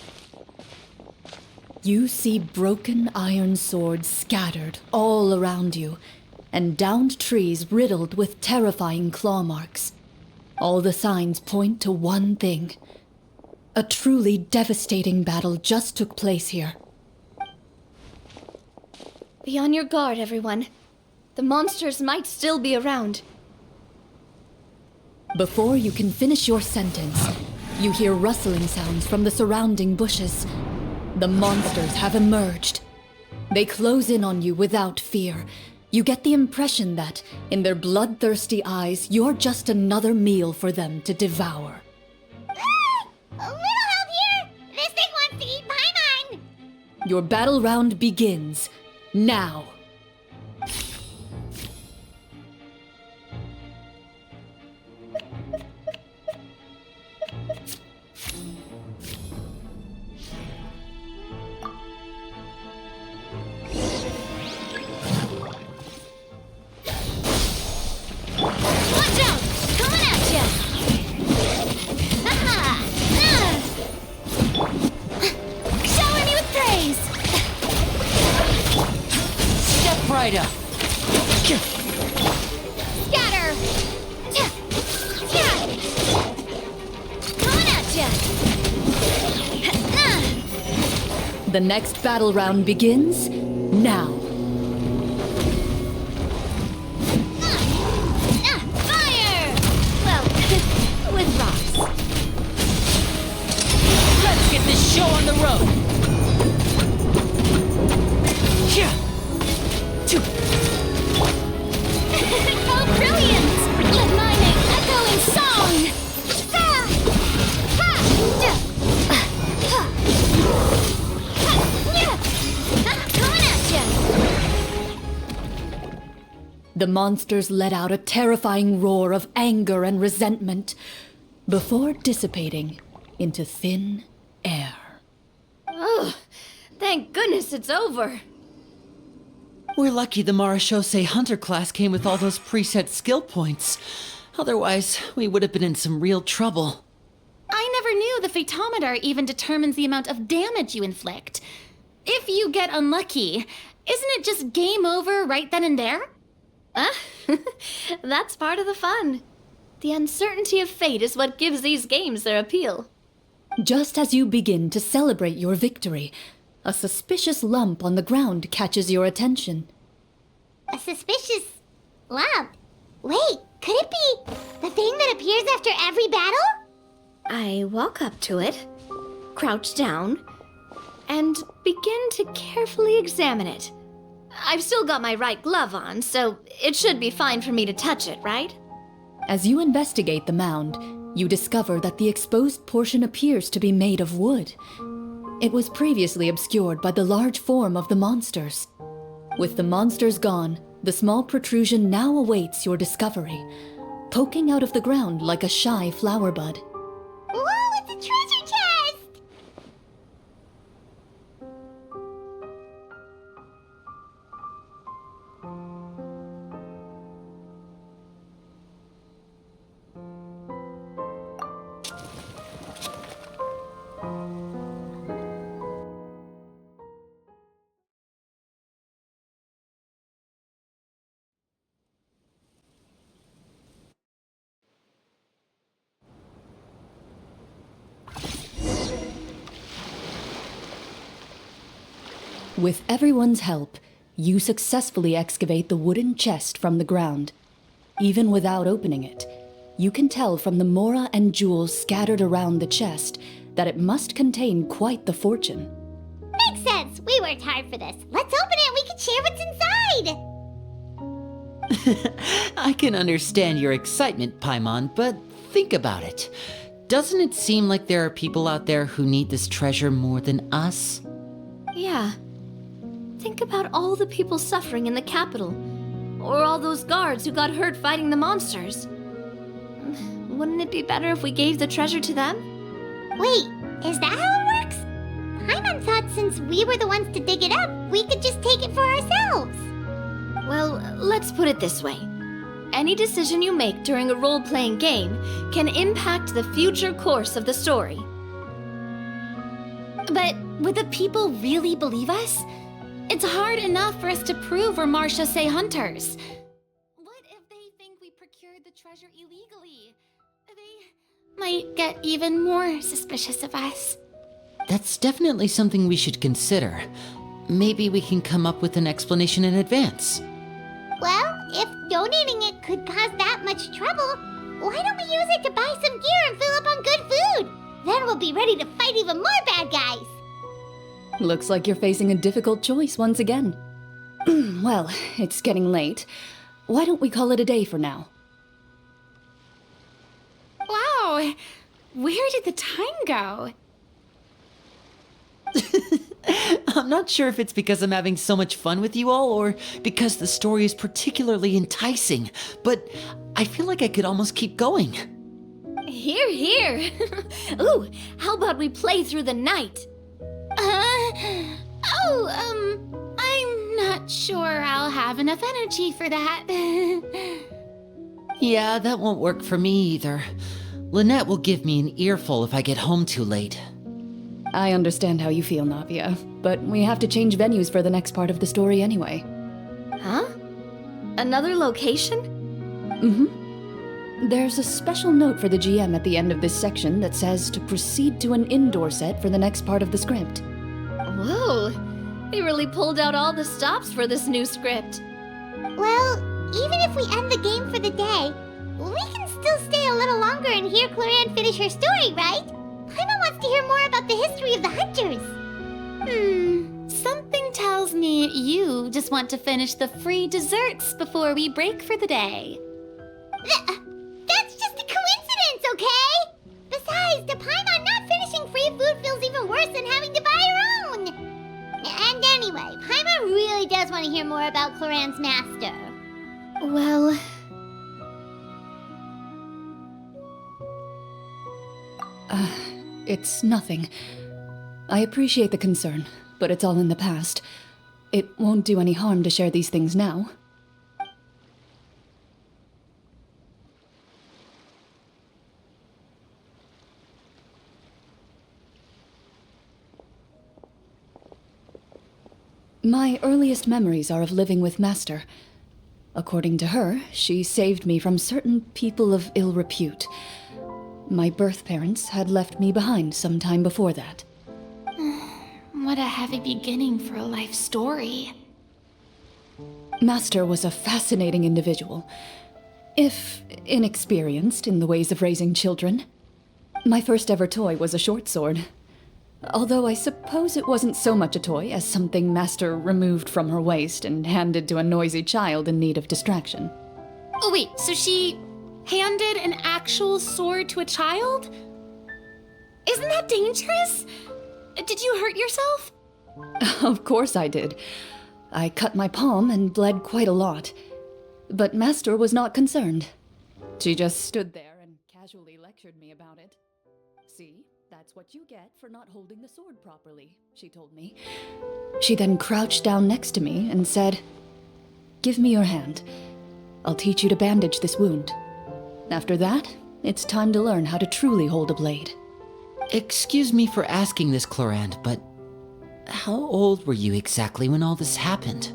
You see broken iron swords scattered all around you, and downed trees riddled with terrifying claw marks. All the signs point to one thing. A truly devastating battle just took place here. Be on your guard, everyone. The monsters might still be around. Before you can finish your sentence, you hear rustling sounds from the surrounding bushes. The monsters have emerged. They close in on you without fear. You get the impression that, in their bloodthirsty eyes, you're just another meal for them to devour. A little help here! This thing wants to eat Paimon! Your battle round begins now. Watch out! Coming at ya! Shower me with praise! Step right up. Scatter! Coming at ya! The next battle round begins now. Fire! Well, with rocks. Let's get this show on the road. Yeah. How brilliant! Let my make echoing song! Coming at ya! The monsters let out a terrifying roar of anger and resentment before dissipating into thin air. Oh, thank goodness it's over. We're lucky the Marashose Hunter class came with all those preset skill points. Otherwise, we would have been in some real trouble. I never knew the phytometer even determines the amount of damage you inflict. If you get unlucky, isn't it just game over right then and there? That's part of the fun. The uncertainty of fate is what gives these games their appeal. Just as you begin to celebrate your victory, a suspicious lump on the ground catches your attention. A suspicious lump. Wait, could it be the thing that appears after every battle? I walk up to it, crouch down, and begin to carefully examine it. I've still got my right glove on, so it should be fine for me to touch it, right? As you investigate the mound, you discover that the exposed portion appears to be made of wood. It was previously obscured by the large form of the monsters. With the monsters gone, the small protrusion now awaits your discovery, poking out of the ground like a shy flower bud. Whoa, it's a treasure chest! With everyone's help, you successfully excavate the wooden chest from the ground. Even without opening it, you can tell from the mora and jewels scattered around the chest that it must contain quite the fortune. Makes sense. We worked hard for this. Let's open it and we can share what's inside. I can understand your excitement, Paimon, but think about it. Doesn't it seem like there are people out there who need this treasure more than us? Yeah. Think about all the people suffering in the capital. Or all those guards who got hurt fighting the monsters. Wouldn't it be better if we gave the treasure to them? Wait, is that how it works? Paimon thought since we were the ones to dig it up, we could just take it for ourselves. Well, let's put it this way. Any decision you make during a role-playing game can impact the future course of the story. But would the people really believe us? It's hard enough for us to prove we're Marcia Say hunters. What if they think we procured the treasure illegally? They might get even more suspicious of us. That's definitely something we should consider. Maybe we can come up with an explanation in advance. Well, if donating it could cause that much trouble, why don't we use it to buy some gear and fill up on good food? Then we'll be ready to fight even more bad guys. Looks like you're facing a difficult choice once again. Well, it's getting late. Why don't we call it a day for now? Wow, where did the time go? I'm not sure if it's because I'm having so much fun with you all or because the story is particularly enticing, but I feel like I could almost keep going. Here, here. Ooh, how about we play through the night? I'm not sure I'll have enough energy for that. Yeah, that won't work for me either. Lynette will give me an earful if I get home too late. I understand how you feel, Navia, but we have to change venues for the next part of the story anyway. Huh? Another location? There's a special note for the GM at the end of this section that says to proceed to an indoor set for the next part of the script. Whoa, they really pulled out all the stops for this new script. Well, even if we end the game for the day, we can still stay a little longer and hear Clorinde finish her story, right? Paimon wants to hear more about the history of the hunters. Something tells me you just want to finish the free desserts before we break for the day. That's just a coincidence, okay? Besides, the Paimon not finishing free food feels even worse than having to buy her own. And anyway, Paimon really does want to hear more about Clorinde's master. Well... It's nothing. I appreciate the concern, but it's all in the past. It won't do any harm to share these things now. My earliest memories are of living with Master. According to her, she saved me from certain people of ill repute. My birth parents had left me behind some time before that. What a heavy beginning for a life story. Master was a fascinating individual, if inexperienced in the ways of raising children. My first ever toy was a short sword. Although I suppose it wasn't so much a toy as something Master removed from her waist and handed to a noisy child in need of distraction. Oh wait, so she handed an actual sword to a child? Isn't that dangerous? Did you hurt yourself? Of course I did. I cut my palm and bled quite a lot. But Master was not concerned. She just stood there and casually lectured me about it. See, that's what you get for not holding the sword properly, she told me. She then crouched down next to me and said, "Give me your hand. I'll teach you to bandage this wound. After that, it's time to learn how to truly hold a blade." Excuse me for asking this, Clorinde, but how old were you exactly when all this happened?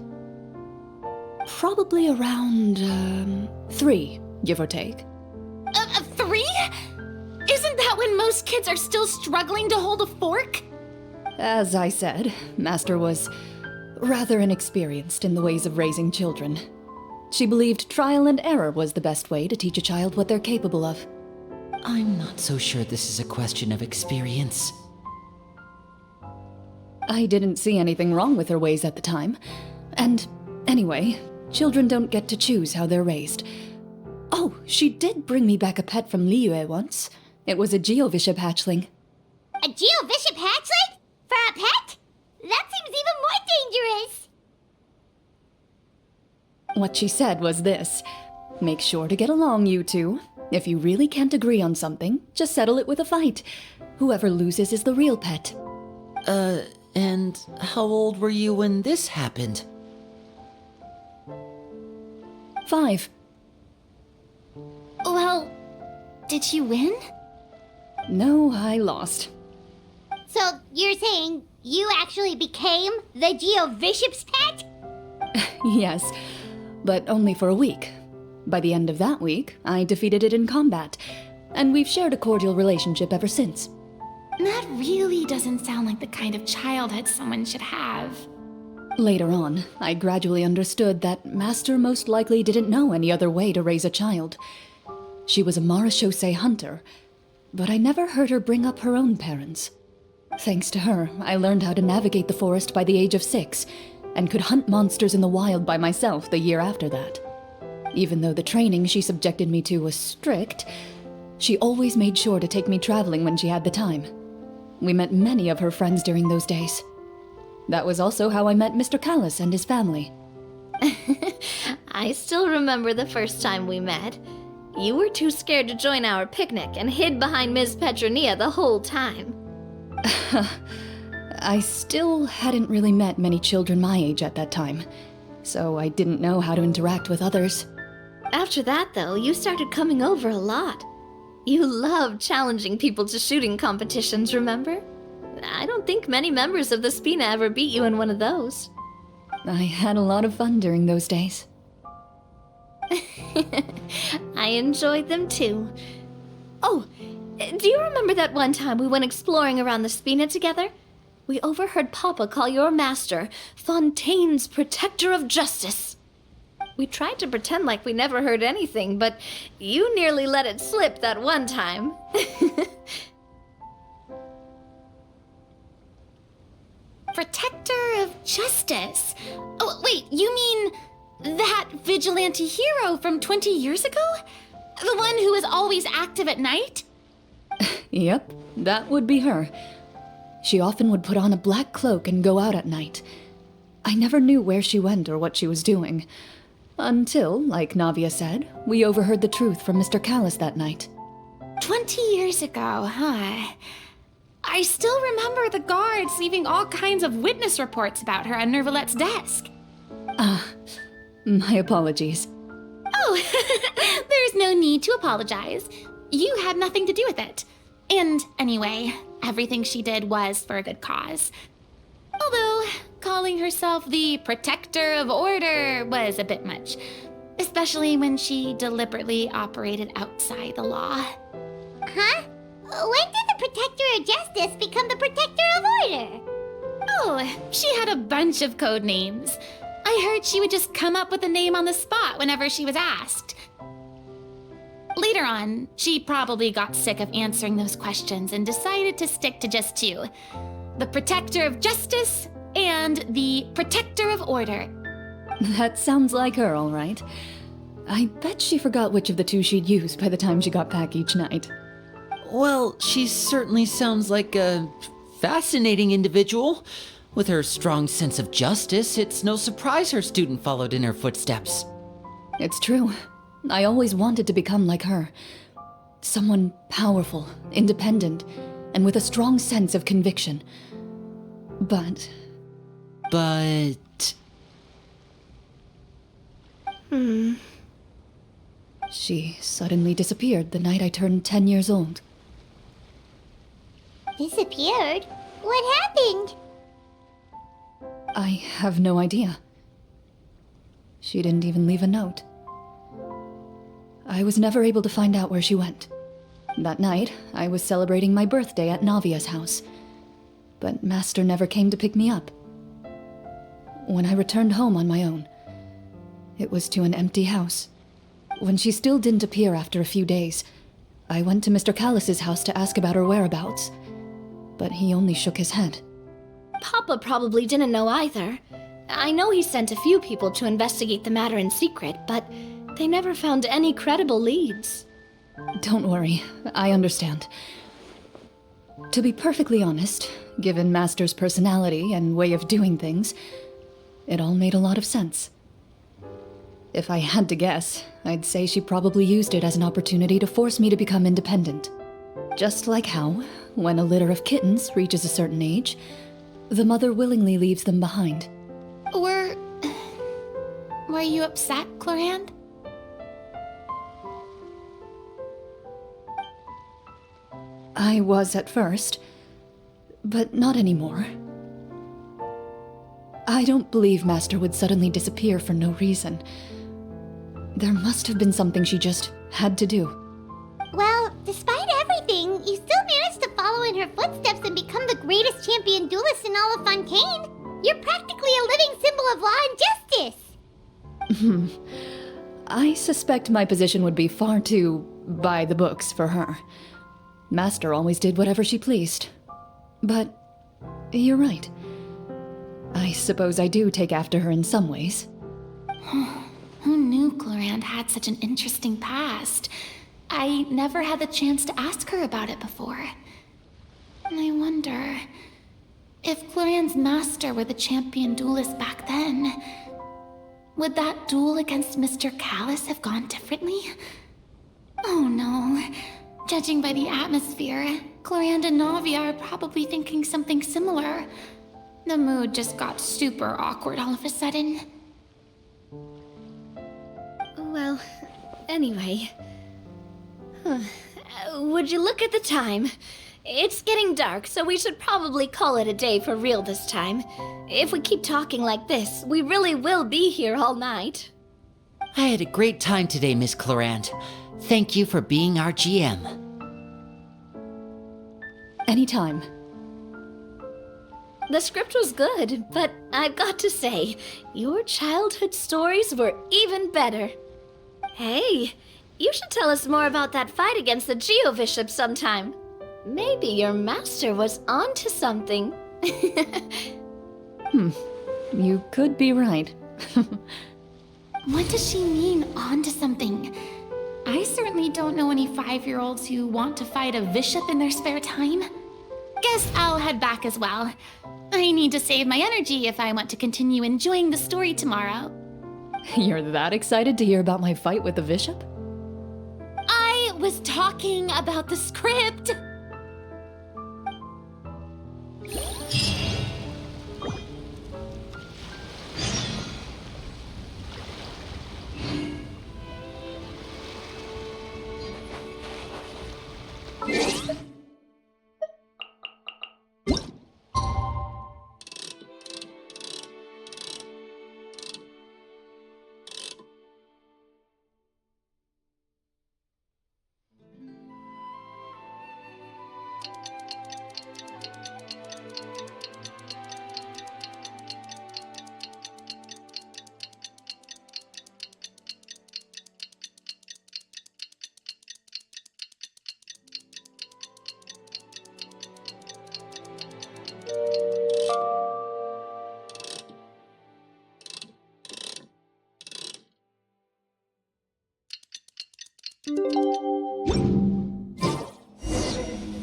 Probably around, 3, give or take. 3? Isn't that when most kids are still struggling to hold a fork? As I said, Master was rather inexperienced in the ways of raising children. She believed trial and error was the best way to teach a child what they're capable of. I'm not so sure this is a question of experience. I didn't see anything wrong with her ways at the time. And anyway, children don't get to choose how they're raised. Oh, she did bring me back a pet from Liyue once. It was a Geovishap hatchling. A Geovishap hatchling? For a pet? That seems even more dangerous. What she said was this: make sure to get along, you two. If you really can't agree on something, just settle it with a fight. Whoever loses is the real pet. And how old were you when this happened? 5. Well, did you win? No, I lost. So you're saying you actually became the Geovishap's pet? Yes, but only for a week. By the end of that week, I defeated it in combat, and we've shared a cordial relationship ever since. That really doesn't sound like the kind of childhood someone should have. Later on, I gradually understood that Master most likely didn't know any other way to raise a child. She was a marechaussee hunter, but I never heard her bring up her own parents. Thanks to her, I learned how to navigate the forest by the age of 6, and could hunt monsters in the wild by myself the year after that. Even though the training she subjected me to was strict, she always made sure to take me traveling when she had the time. We met many of her friends during those days. That was also how I met Mr. Callis and his family. I still remember the first time we met. You were too scared to join our picnic and hid behind Ms. Petronia the whole time. I still hadn't really met many children my age at that time, so I didn't know how to interact with others. After that, though, you started coming over a lot. You loved challenging people to shooting competitions, remember? I don't think many members of the Spina ever beat you in one of those. I had a lot of fun during those days. I enjoyed them too. Oh, do you remember that one time we went exploring around the Spina together? We overheard Papa call your master Fontaine's Protector of Justice. We tried to pretend like we never heard anything, but you nearly let it slip that one time. Protector of Justice? Oh, wait, you mean that vigilante hero from 20 years ago? The one who is always active at night? Yep, that would be her. She often would put on a black cloak and go out at night. I never knew where she went or what she was doing. Until, like Navia said, we overheard the truth from Mr. Callis that night. 20 years ago, huh? I still remember the guards leaving all kinds of witness reports about her on Nervalette's desk. My apologies. Oh, there's no need to apologize. You had nothing to do with it. And anyway, everything she did was for a good cause. Although, calling herself the Protector of Order was a bit much. Especially when she deliberately operated outside the law. Huh? When did the Protector of Justice become the Protector of Order? Oh, she had a bunch of code names. I heard she would just come up with a name on the spot whenever she was asked. Later on, she probably got sick of answering those questions and decided to stick to just 2. The Protector of Justice and the Protector of Order. That sounds like her, all right. I bet she forgot which of the 2 she'd use by the time she got back each night. Well, she certainly sounds like a fascinating individual. With her strong sense of justice, it's no surprise her student followed in her footsteps. It's true. I always wanted to become like her. Someone powerful, independent, and with a strong sense of conviction. But... She suddenly disappeared the night I turned 10 years old. Disappeared? What happened? I have no idea. She didn't even leave a note. I was never able to find out where she went. That night, I was celebrating my birthday at Navia's house, but Master never came to pick me up. When I returned home on my own, It was to an empty house. When she still didn't appear after a few days, I went to Mr. Callus's house to ask about her whereabouts, but he only shook his head. Papa probably didn't know either. I know he sent a few people to investigate the matter in secret, but they never found any credible leads. Don't worry, I understand. To be perfectly honest, given Master's personality and way of doing things, it all made a lot of sense. If I had to guess, I'd say she probably used it as an opportunity to force me to become independent. Just like how, when a litter of kittens reaches a certain age, the mother willingly leaves them behind. Were you upset, Clorinde? I was at first, but not anymore. I don't believe Master would suddenly disappear for no reason. There must have been something she just had to do. Well, despite everything, you still managed to follow in her footsteps and become the greatest champion duelist in all of Fontaine. You're practically a living symbol of law and justice. I suspect my position would be far too by the books for her. Master always did whatever she pleased. But you're right. I suppose I do take after her in some ways. Who knew Clorinde had such an interesting past? I never had the chance to ask her about it before. And I wonder, if Clorinde's master were the champion duelist back then, would that duel against Mr. Callus have gone differently? Oh no. Judging by the atmosphere, Clorinde and Navi are probably thinking something similar. The mood just got super awkward all of a sudden. Well, anyway. Would you look at the time? It's getting dark, so we should probably call it a day for real this time. If we keep talking like this, we really will be here all night. I had a great time today, Miss Clorinde. Thank you for being our GM. Anytime. The script was good, but I've got to say, your childhood stories were even better. Hey, you should tell us more about that fight against the Geo-Bishop sometime. Maybe your master was onto something. You could be right. What does she mean, onto something? I certainly don't know any 5-year-olds who want to fight a bishop in their spare time. Guess I'll head back as well. I need to save my energy if I want to continue enjoying the story tomorrow. You're that excited to hear about my fight with the bishop? I was talking about the script.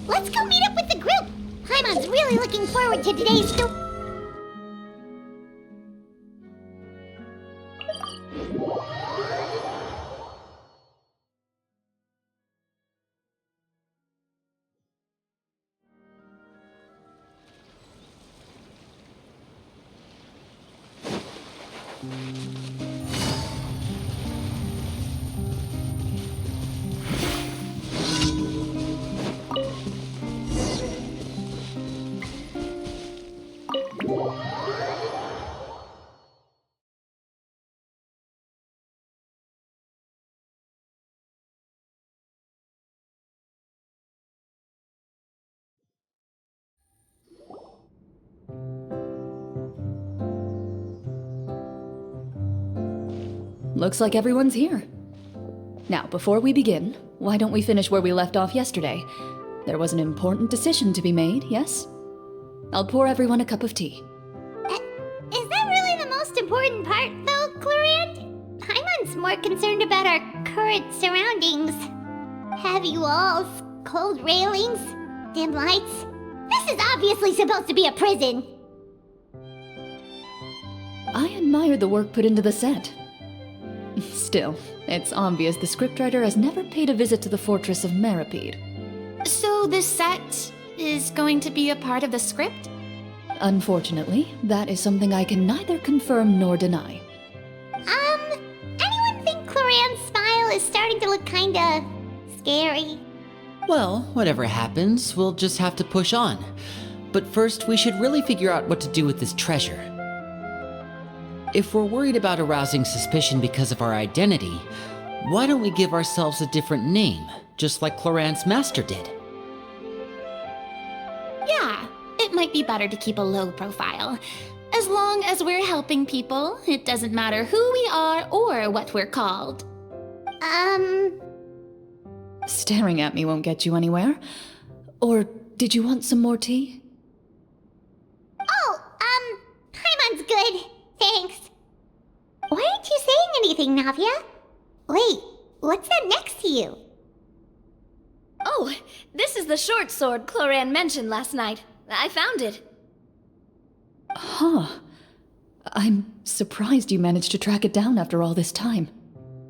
Let's go meet up with the group. Paimon's really looking forward to today's looks like everyone's here. Now, before we begin, why don't we finish where we left off yesterday? There was an important decision to be made, yes? I'll pour everyone a cup of tea. Is that really the most important part, though, Clorinde? Paimon's more concerned about our current surroundings. Heavy walls, cold railings, dim lights. This is obviously supposed to be a prison. I admire the work put into the set. Still, it's obvious the scriptwriter has never paid a visit to the fortress of Rapperia. So this set is going to be a part of the script? Unfortunately, that is something I can neither confirm nor deny. Anyone think Clorinde's smile is starting to look kinda scary? Well, whatever happens, we'll just have to push on. But first, we should really figure out what to do with this treasure. If we're worried about arousing suspicion because of our identity, why don't we give ourselves a different name, just like Clorinde's master did? Yeah, it might be better to keep a low profile. As long as we're helping people, it doesn't matter who we are or what we're called. Staring at me won't get you anywhere. Or did you want some more tea? Oh, Paimon's good. Thanks. Why aren't you saying anything, Navia? Wait, what's that next to you? Oh, this is the short sword Clorinde mentioned last night. I found it. Huh. I'm surprised you managed to track it down after all this time.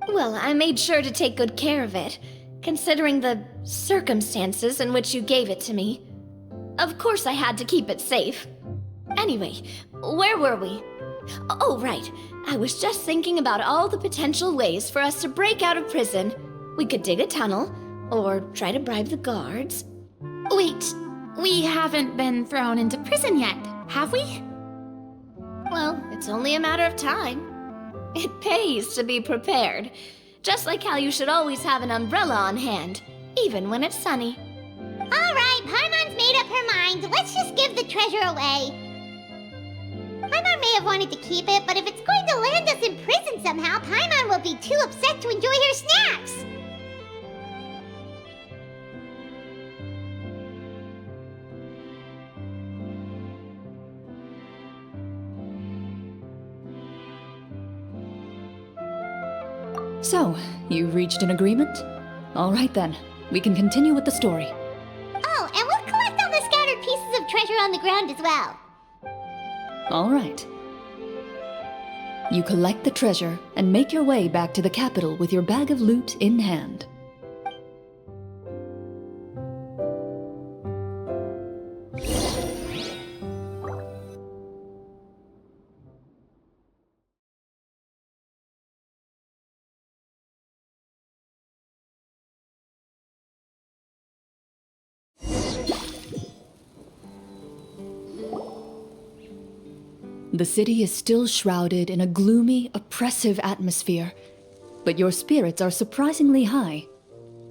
Well, I made sure to take good care of it, considering the circumstances in which you gave it to me. Of course I had to keep it safe. Anyway, where were we? Oh, right. I was just thinking about all the potential ways for us to break out of prison. We could dig a tunnel, or try to bribe the guards. Wait, we haven't been thrown into prison yet, have we? Well, it's only a matter of time. It pays to be prepared. Just like how you should always have an umbrella on hand, even when it's sunny. Alright, Paimon's made up her mind. Let's just give the treasure away. Paimon may have wanted to keep it, but if it's going to land us in prison somehow, Paimon will be too upset to enjoy her snacks. So, you've reached an agreement? All right then, we can continue with the story. Oh, and we'll collect all the scattered pieces of treasure on the ground as well. All right. You collect the treasure and make your way back to the capital with your bag of loot in hand. The city is still shrouded in a gloomy, oppressive atmosphere, but your spirits are surprisingly high.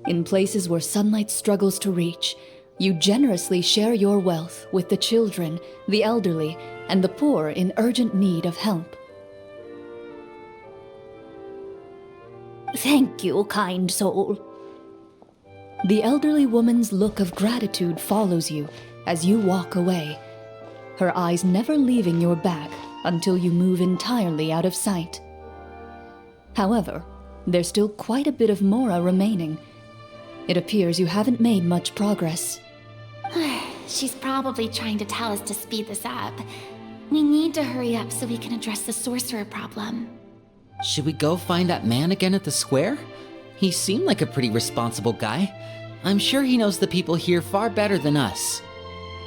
In places where sunlight struggles to reach, you generously share your wealth with the children, the elderly, and the poor in urgent need of help. Thank you, kind soul. The elderly woman's look of gratitude follows you as you walk away, her eyes never leaving your back until you move entirely out of sight. However, there's still quite a bit of Mora remaining. It appears you haven't made much progress. She's probably trying to tell us to speed this up. We need to hurry up so we can address the sorcerer problem. Should we go find that man again at the square? He seemed like a pretty responsible guy. I'm sure he knows the people here far better than us.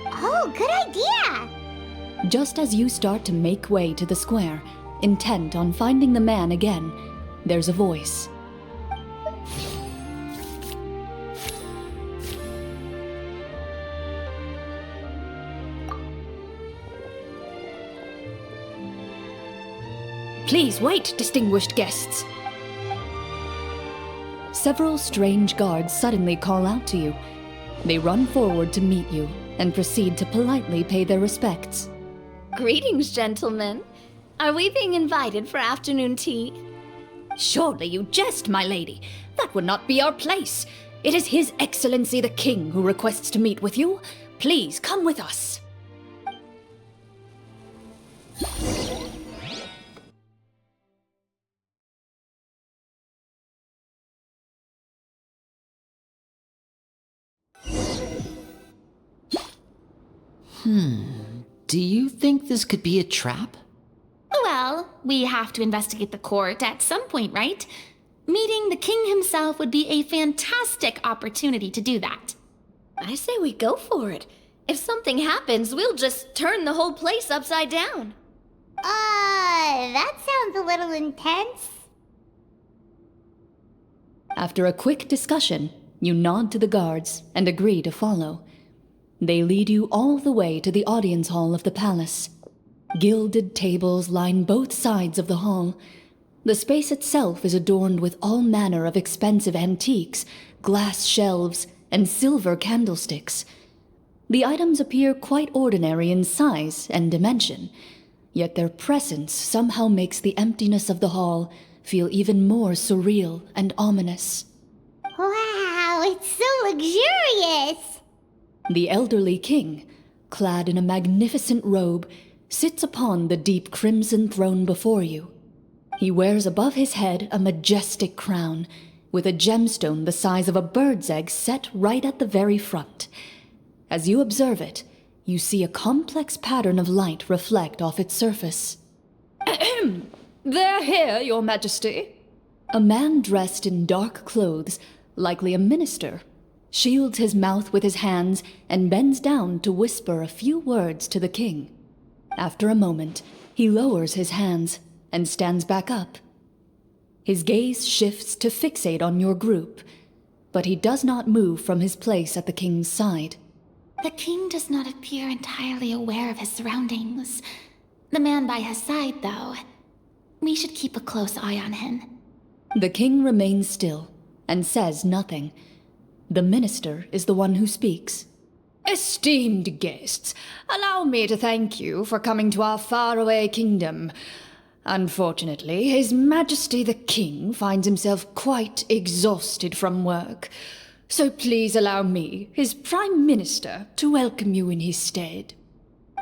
Oh, good idea! Just as you start to make way to the square, intent on finding the man again, there's a voice. Please wait, distinguished guests. Several strange guards suddenly call out to you. They run forward to meet you and proceed to politely pay their respects. Greetings, gentlemen. Are we being invited for afternoon tea? Surely you jest, my lady. That would not be our place. It is His Excellency the King who requests to meet with you. Please come with us. Do you think this could be a trap? Well, we have to investigate the court at some point, right? Meeting the king himself would be a fantastic opportunity to do that. I say we go for it. If something happens, we'll just turn the whole place upside down. That sounds a little intense. After a quick discussion, you nod to the guards and agree to follow. They lead you all the way to the audience hall of the palace. Gilded tables line both sides of the hall. The space itself is adorned with all manner of expensive antiques, glass shelves, and silver candlesticks. The items appear quite ordinary in size and dimension, yet their presence somehow makes the emptiness of the hall feel even more surreal and ominous. Wow, it's so luxurious! The elderly king, clad in a magnificent robe, sits upon the deep crimson throne before you. He wears above his head a majestic crown, with a gemstone the size of a bird's egg set right at the very front. As you observe it, you see a complex pattern of light reflect off its surface. They're here, Your Majesty. A man dressed in dark clothes, likely a minister, shields his mouth with his hands and bends down to whisper a few words to the king. After a moment, he lowers his hands and stands back up. His gaze shifts to fixate on your group, but he does not move from his place at the king's side. The king does not appear entirely aware of his surroundings. The man by his side, though. We should keep a close eye on him. The king remains still and says nothing. The minister is the one who speaks. Esteemed guests, allow me to thank you for coming to our faraway kingdom. Unfortunately, His Majesty the King finds himself quite exhausted from work. So please allow me, his Prime Minister, to welcome you in his stead.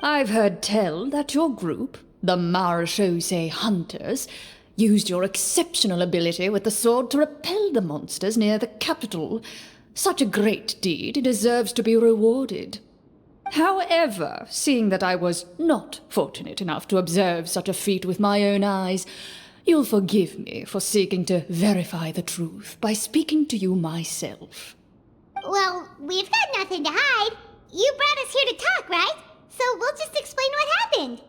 I've heard tell that your group, the Marechaussee Hunters, used your exceptional ability with the sword to repel the monsters near the capital. Such a great deed deserves to be rewarded. However, seeing that I was not fortunate enough to observe such a feat with my own eyes, you'll forgive me for seeking to verify the truth by speaking to you myself. Well, we've got nothing to hide. You brought us here to talk, right? So we'll just explain what happened.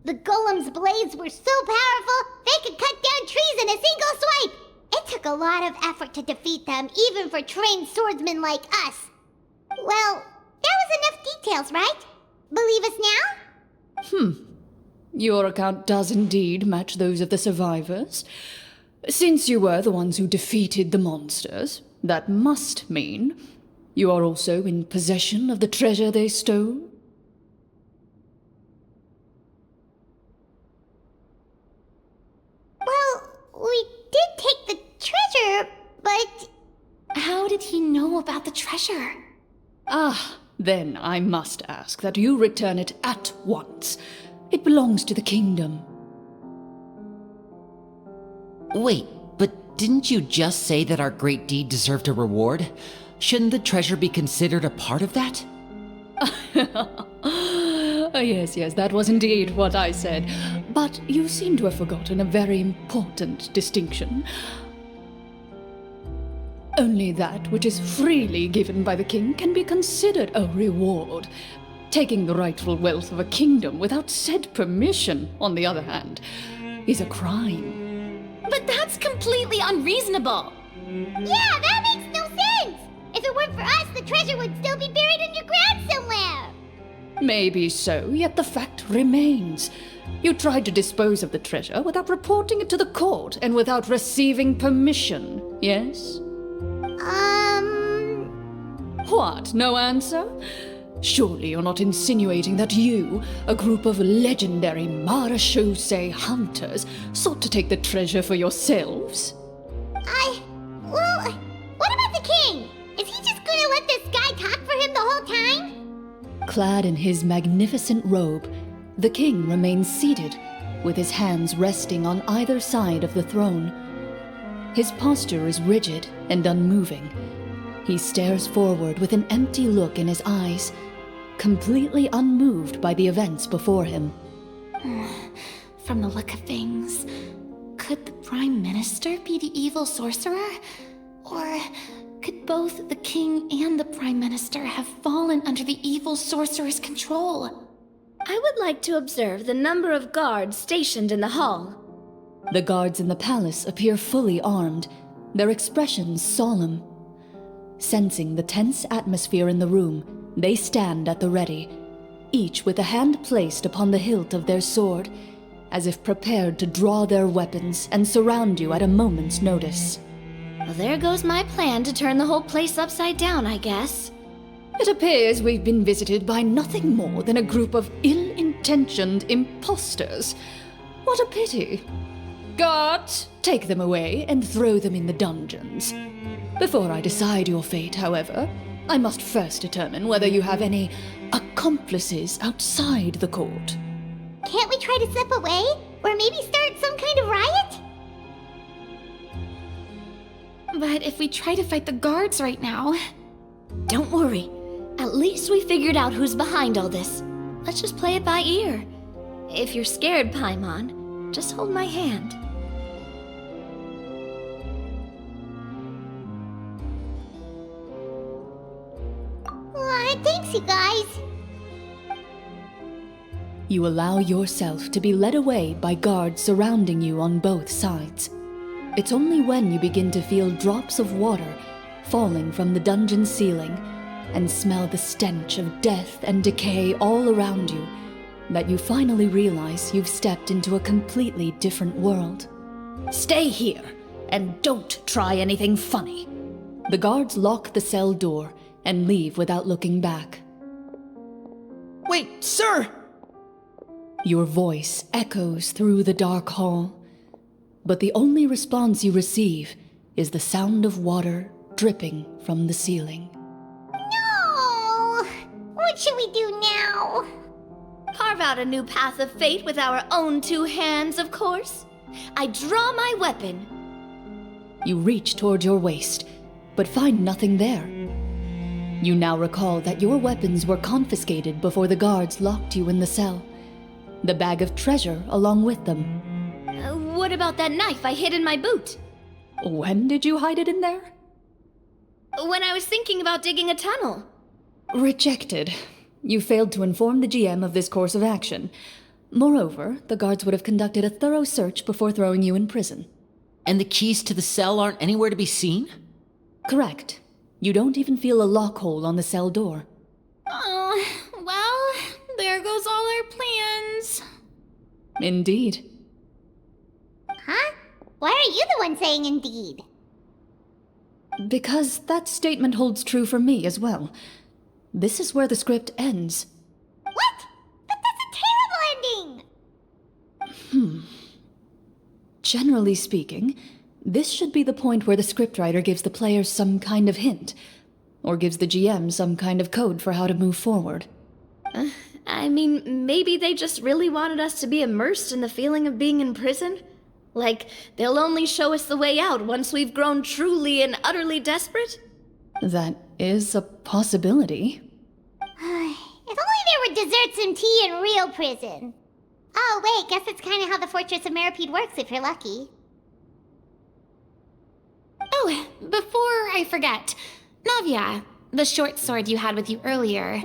The golem's blades were so powerful, they could cut down trees in a single swipe. It took a lot of effort to defeat them, even for trained swordsmen like us. Well, that was enough details, right? Believe us now? Your account does indeed match those of the survivors. Since you were the ones who defeated the monsters, that must mean you are also in possession of the treasure they stole? Well, we did take the treasure, but... How did he know about the treasure? Then I must ask that you return it at once. It belongs to the kingdom. Wait, but didn't you just say that our great deed deserved a reward? Shouldn't the treasure be considered a part of that? Yes, that was indeed what I said. But you seem to have forgotten a very important distinction. Only that which is freely given by the king can be considered a reward. Taking the rightful wealth of a kingdom without said permission, on the other hand, is a crime. But that's completely unreasonable. Yeah, that makes no sense! If it weren't for us, the treasure would still be buried underground somewhere! Maybe so, yet the fact remains. You tried to dispose of the treasure without reporting it to the court and without receiving permission, yes? What, no answer? Surely you're not insinuating that you, a group of legendary marechaussee hunters, sought to take the treasure for yourselves? Well, what about the king? Is he just gonna let this guy talk for him the whole time? Clad in his magnificent robe, the king remains seated, with his hands resting on either side of the throne. His posture is rigid and unmoving. He stares forward with an empty look in his eyes, completely unmoved by the events before him. From the look of things, could the Prime Minister be the evil sorcerer? Or could both the King and the Prime Minister have fallen under the evil sorcerer's control? I would like to observe the number of guards stationed in the hall. The guards in the palace appear fully armed, their expressions solemn. Sensing the tense atmosphere in the room, they stand at the ready, each with a hand placed upon the hilt of their sword, as if prepared to draw their weapons and surround you at a moment's notice. Well, there goes my plan to turn the whole place upside down, I guess. It appears we've been visited by nothing more than a group of ill-intentioned imposters. What a pity. Guards, take them away and throw them in the dungeons. Before I decide your fate, however, I must first determine whether you have any accomplices outside the court. Can't we try to slip away? Or maybe start some kind of riot? But if we try to fight the guards right now... Don't worry. At least we figured out who's behind all this. Let's just play it by ear. If you're scared, Paimon, just hold my hand. Thanks, you guys. You allow yourself to be led away by guards surrounding you on both sides. It's only when you begin to feel drops of water falling from the dungeon ceiling and smell the stench of death and decay all around you that you finally realize you've stepped into a completely different world. Stay here, and don't try anything funny. The guards lock the cell door and leave without looking back. Wait, sir! Your voice echoes through the dark hall, but the only response you receive is the sound of water dripping from the ceiling. No! What should we do now? Carve out a new path of fate with our own two hands, of course. I draw my weapon. You reach toward your waist, but find nothing there. You now recall that your weapons were confiscated before the guards locked you in the cell. The bag of treasure along with them. What about that knife I hid in my boot? When did you hide it in there? When I was thinking about digging a tunnel. Rejected. You failed to inform the GM of this course of action. Moreover, the guards would have conducted a thorough search before throwing you in prison. And the keys to the cell aren't anywhere to be seen? Correct. You don't even feel a lock hole on the cell door. Oh, well, there goes all our plans. Indeed. Huh? Why are you the one saying indeed? Because that statement holds true for me as well. This is where the script ends. What? But that's a terrible ending! Generally speaking, this should be the point where the scriptwriter gives the players some kind of hint, or gives the GM some kind of code for how to move forward. I mean, maybe they just really wanted us to be immersed in the feeling of being in prison? Like, they'll only show us the way out once we've grown truly and utterly desperate? That is a possibility. If only there were desserts and tea in real prison. Oh, wait, guess that's kind of how the Fortress of Meripede works if you're lucky. Oh, before I forget, Navia, the short sword you had with you earlier.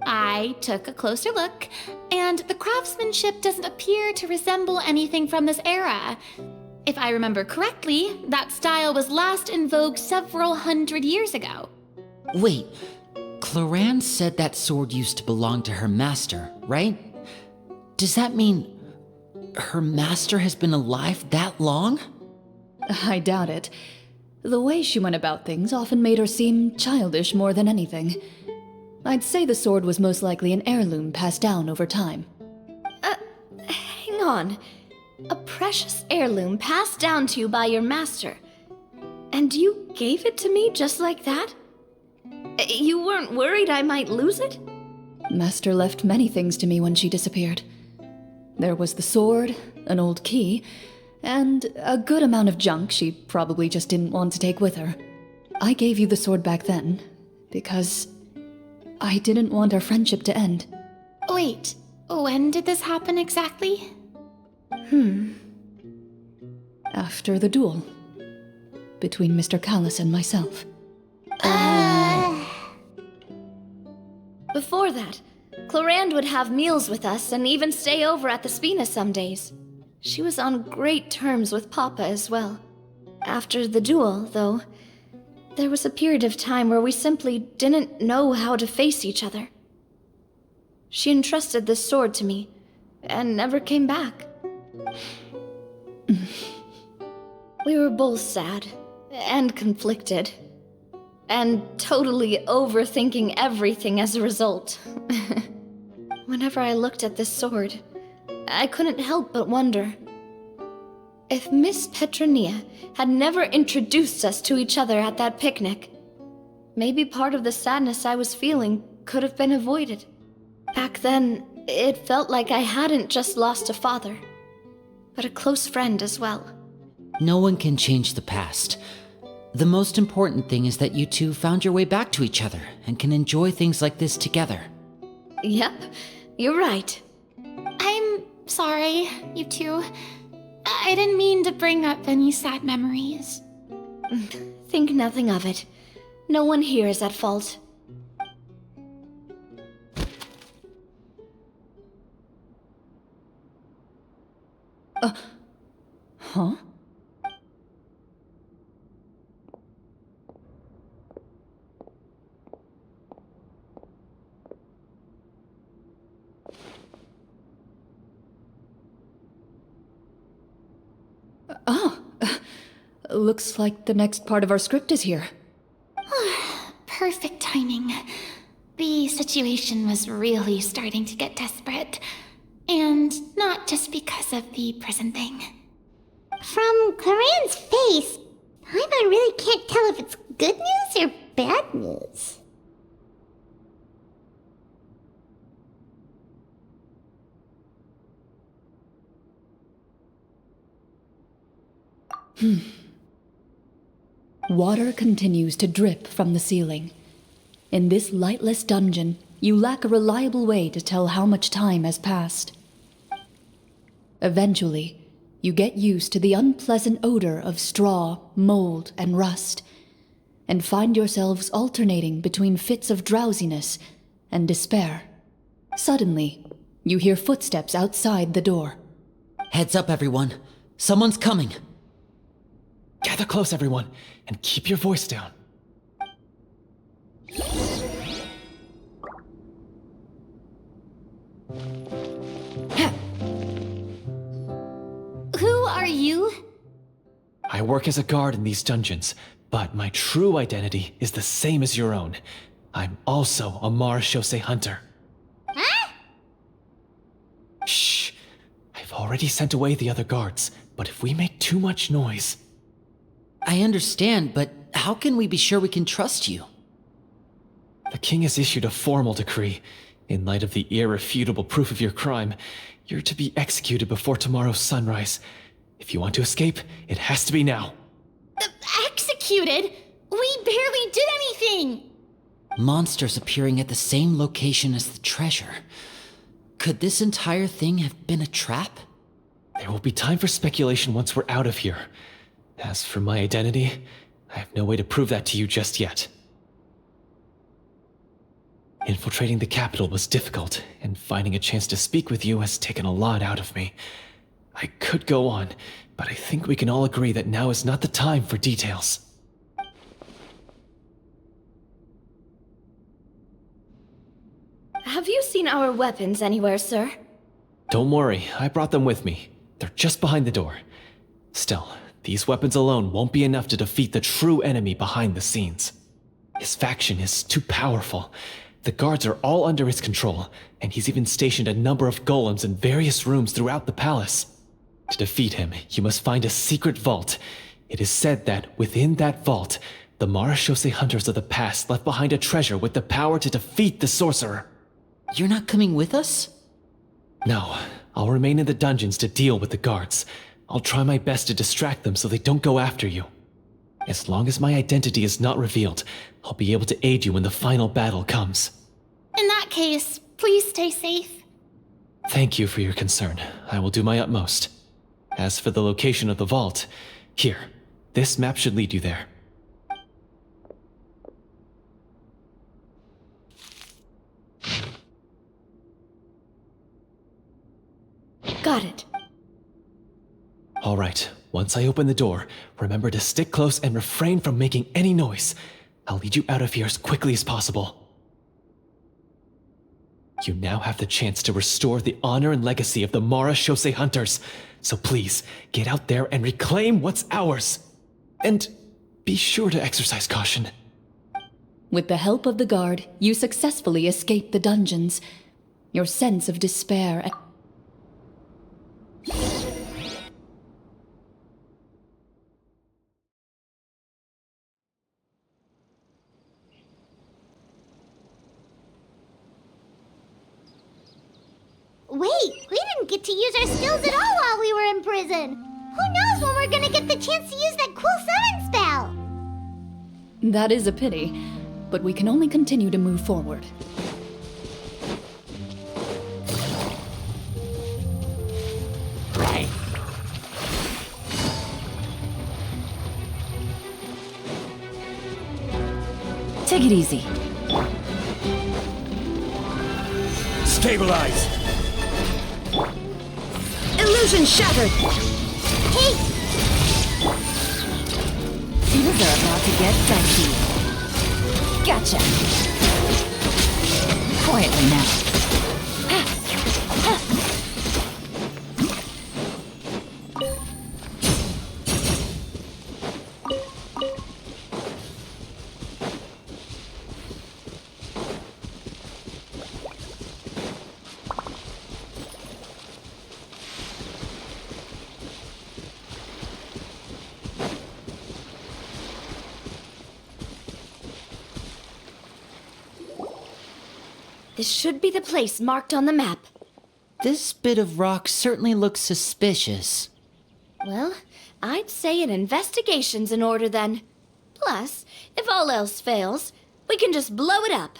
I took a closer look, and the craftsmanship doesn't appear to resemble anything from this era. If I remember correctly, that style was last in vogue several hundred years ago. Wait, Clorinde said that sword used to belong to her master, right? Does that mean her master has been alive that long? I doubt it. The way she went about things often made her seem childish more than anything. I'd say the sword was most likely an heirloom passed down over time. Hang on. A precious heirloom passed down to you by your master. And you gave it to me just like that? You weren't worried I might lose it? Master left many things to me when she disappeared. There was the sword, an old key, and a good amount of junk she probably just didn't want to take with her. I gave you the sword back then, because I didn't want our friendship to end. Wait, when did this happen exactly? After the duel. Between Mr. Callis and myself. Before that, Clorinde would have meals with us and even stay over at the Spina some days. She was on great terms with Papa as well. After the duel, though, there was a period of time where we simply didn't know how to face each other. She entrusted this sword to me, and never came back. We were both sad, and conflicted, and totally overthinking everything as a result. Whenever I looked at this sword, I couldn't help but wonder if Miss Petronia had never introduced us to each other at that picnic. Maybe part of the sadness I was feeling could have been avoided. Back then, it felt like I hadn't just lost a father, but a close friend as well. No one can change the past. The most important thing is that you two found your way back to each other and can enjoy things like this together. Yep, you're right. I'm sorry, you two. I didn't mean to bring up any sad memories. Think nothing of it. No one here is at fault. Huh? Looks like the next part of our script is here. Perfect timing. The situation was really starting to get desperate. And not just because of the prison thing. From Clarenne's face, I really can't tell if it's good news or bad news. Water continues to drip from the ceiling. In this lightless dungeon, you lack a reliable way to tell how much time has passed. Eventually, you get used to the unpleasant odor of straw, mold, and rust, and find yourselves alternating between fits of drowsiness and despair. Suddenly, you hear footsteps outside the door. Heads up, everyone. Someone's coming. Gather close, everyone, and keep your voice down. Who are you? I work as a guard in these dungeons, but my true identity is the same as your own. I'm also a marechaussee hunter. Huh? Shh! I've already sent away the other guards, but if we make too much noise... I understand, but how can we be sure we can trust you? The king has issued a formal decree. In light of the irrefutable proof of your crime, you're to be executed before tomorrow's sunrise. If you want to escape, it has to be now. Executed? We barely did anything! Monsters appearing at the same location as the treasure. Could this entire thing have been a trap? There will be time for speculation once we're out of here. As for my identity, I have no way to prove that to you just yet. Infiltrating the capital was difficult, and finding a chance to speak with you has taken a lot out of me. I could go on, but I think we can all agree that now is not the time for details. Have you seen our weapons anywhere, sir? Don't worry, I brought them with me. They're just behind the door. Still, these weapons alone won't be enough to defeat the true enemy behind the scenes. His faction is too powerful. The guards are all under his control, and he's even stationed a number of golems in various rooms throughout the palace. To defeat him, you must find a secret vault. It is said that within that vault, the Marashose hunters of the past left behind a treasure with the power to defeat the sorcerer. You're not coming with us? No, I'll remain in the dungeons to deal with the guards. I'll try my best to distract them so they don't go after you. As long as my identity is not revealed, I'll be able to aid you when the final battle comes. In that case, please stay safe. Thank you for your concern. I will do my utmost. As for the location of the vault, here, this map should lead you there. Got it. All right, once I open the door, remember to stick close and refrain from making any noise. I'll lead you out of here as quickly as possible. You now have the chance to restore the honor and legacy of the Marashose hunters. So please, get out there and reclaim what's ours. And be sure to exercise caution. With the help of the guard, you successfully escape the dungeons. Your sense of despair and Wait, we didn't get to use our skills at all while we were in prison. Who knows when we're gonna get the chance to use that cool summon spell? that is a pity, but we can only continue to move forward. Take it easy. Stabilize! Illusion shattered! Hey, Things are about to get dicey. Gotcha. Quietly now. This should be the place marked on the map. This bit of rock certainly looks suspicious. Well, I'd say an investigation's in order then. Plus, if all else fails, we can just blow it up.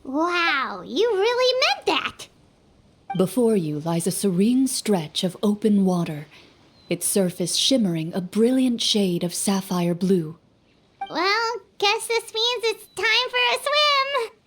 wow, you really meant that. Before you lies a serene stretch of open water, its surface shimmering a brilliant shade of sapphire blue. Well, guess this means it's time for a swim.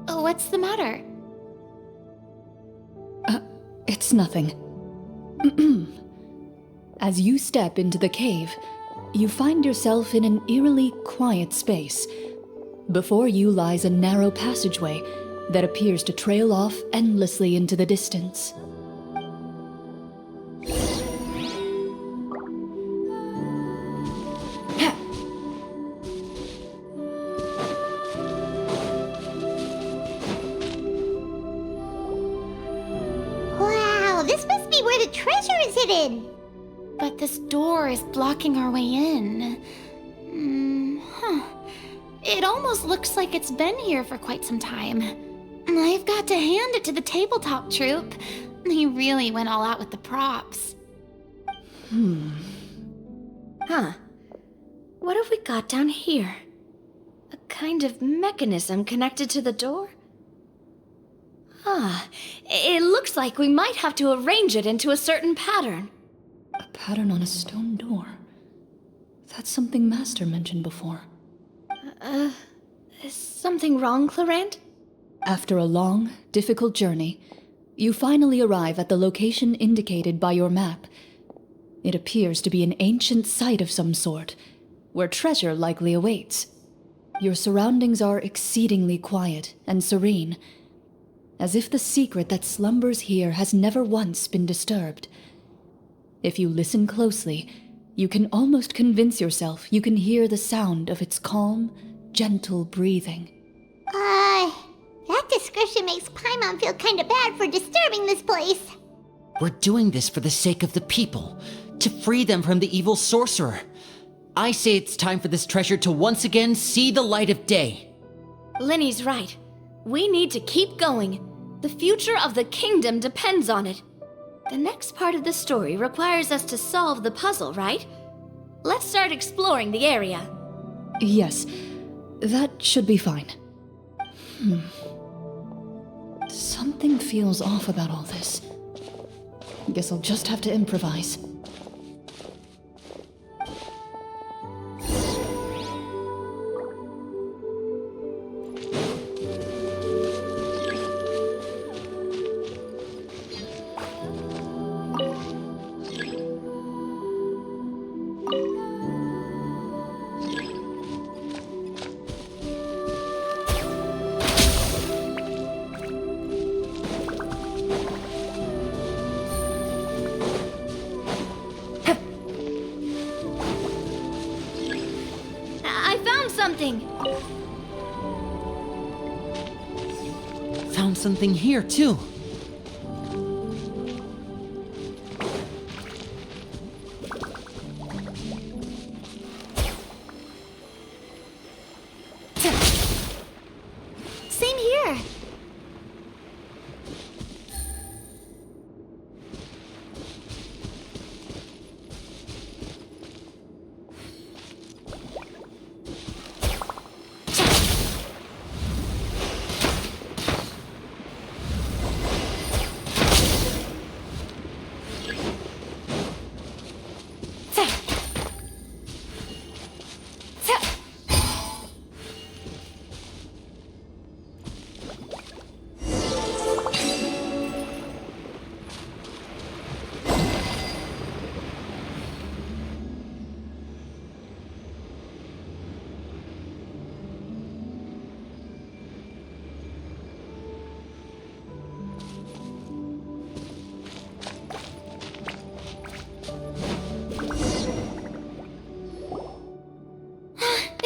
Oh, what's the matter? It's nothing. As you step into the cave, you find yourself in an eerily quiet space. Before you lies a narrow passageway that appears to trail off endlessly into the distance. Wow, this must be where the treasure is hidden. But this door is blocking our way in. It almost looks like it's been here for quite some time. I've got to hand it to the tabletop troupe. They really went all out with the props. Huh. What have we got down here? A kind of mechanism connected to the door? Ah, it looks like we might have to arrange it into a certain pattern. A pattern on a stone door. That's something Master mentioned before. Is something wrong, Clorinde? After a long, difficult journey, you finally arrive at the location indicated by your map. It appears to be an ancient site of some sort, where treasure likely awaits. Your surroundings are exceedingly quiet and serene, as if the secret that slumbers here has never once been disturbed. If you listen closely, you can almost convince yourself you can hear the sound of its calm, gentle breathing. That description makes Paimon feel kinda bad for disturbing this place. We're doing this for the sake of the people, to free them from the evil sorcerer. I say it's time for this treasure to once again see the light of day. Linny's right. We need to keep going. The future of the kingdom depends on it. The next part of the story requires us to solve the puzzle, right? Let's start exploring the area. Yes, that should be fine. Something feels off about all this. Guess I'll just have to improvise. I found something! Found something here, too. Same here.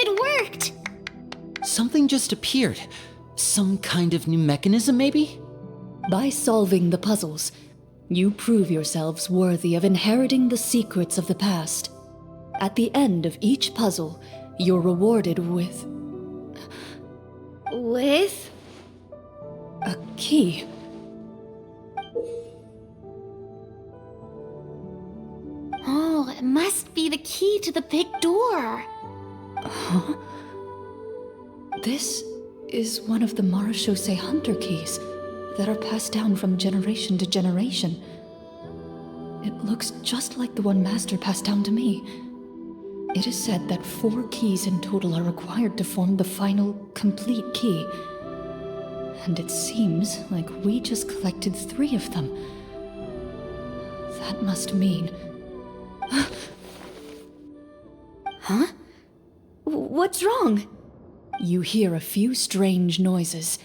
It worked! Something just appeared. Some kind of new mechanism, maybe? By solving the puzzles, you prove yourselves worthy of inheriting the secrets of the past. At the end of each puzzle, you're rewarded with With? a key. Oh, it must be the key to the big door. This is one of the Marechaussee Hunter keys that are passed down from generation to generation. It looks just like the one Master passed down to me. It is said that 4 keys in total are required to form the final, complete key. And it seems like we just collected 3 of them. That must mean... Huh? What's wrong? You hear a few strange noises.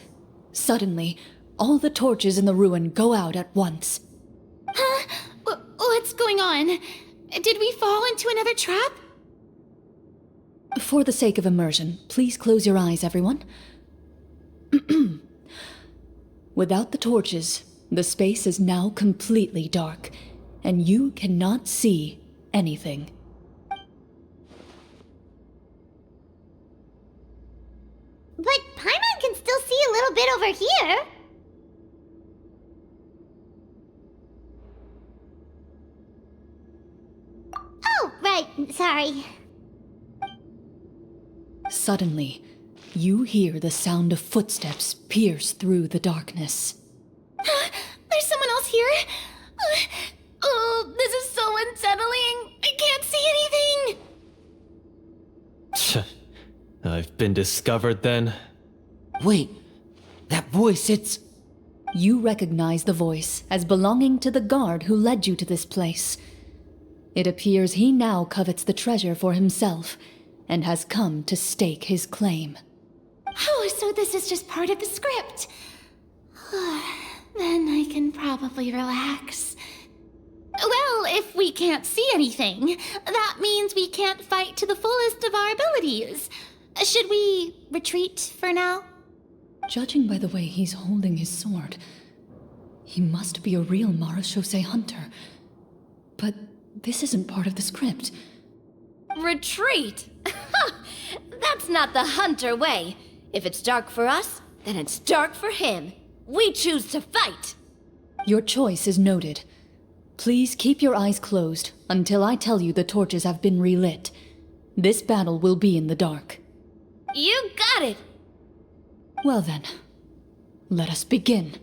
Suddenly, all the torches in the ruin go out at once. Huh? What's going on? Did we fall into another trap? For the sake of immersion, please close your eyes, everyone. Without the torches, the space is now completely dark, and you cannot see anything. bit over here. Oh, right, sorry. Suddenly, you hear the sound of footsteps pierce through the darkness. There's someone else here? Oh, this is so unsettling. I can't see anything. I've been discovered then. Wait, that voice, it's... You recognize the voice as belonging to the guard who led you to this place. It appears he now covets the treasure for himself and has come to stake his claim. Oh, so this is just part of the script. Then I can probably relax. Well, if we can't see anything, that means we can't fight to the fullest of our abilities. Should we retreat for now? Judging by the way he's holding his sword, he must be a real Marachose hunter. But this isn't part of the script. Retreat? That's not the hunter way. If it's dark for us, then it's dark for him. We choose to fight. Your choice is noted. Please keep your eyes closed until I tell you the torches have been relit. This battle will be in the dark. You got it. Well then, let us begin.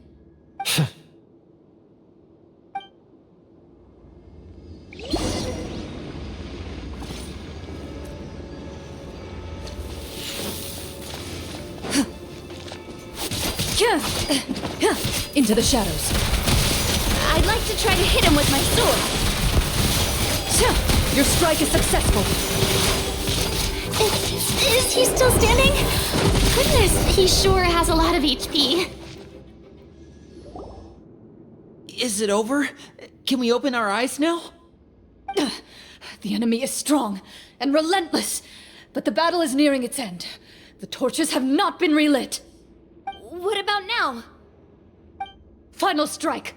Into the shadows. I'd like to try to hit him with my sword. Your strike is successful. Is he still standing? Goodness, he sure has a lot of HP. Is it over? Can we open our eyes now? The enemy is strong and relentless, but the battle is nearing its end. The torches have not been relit. What about now? Final strike.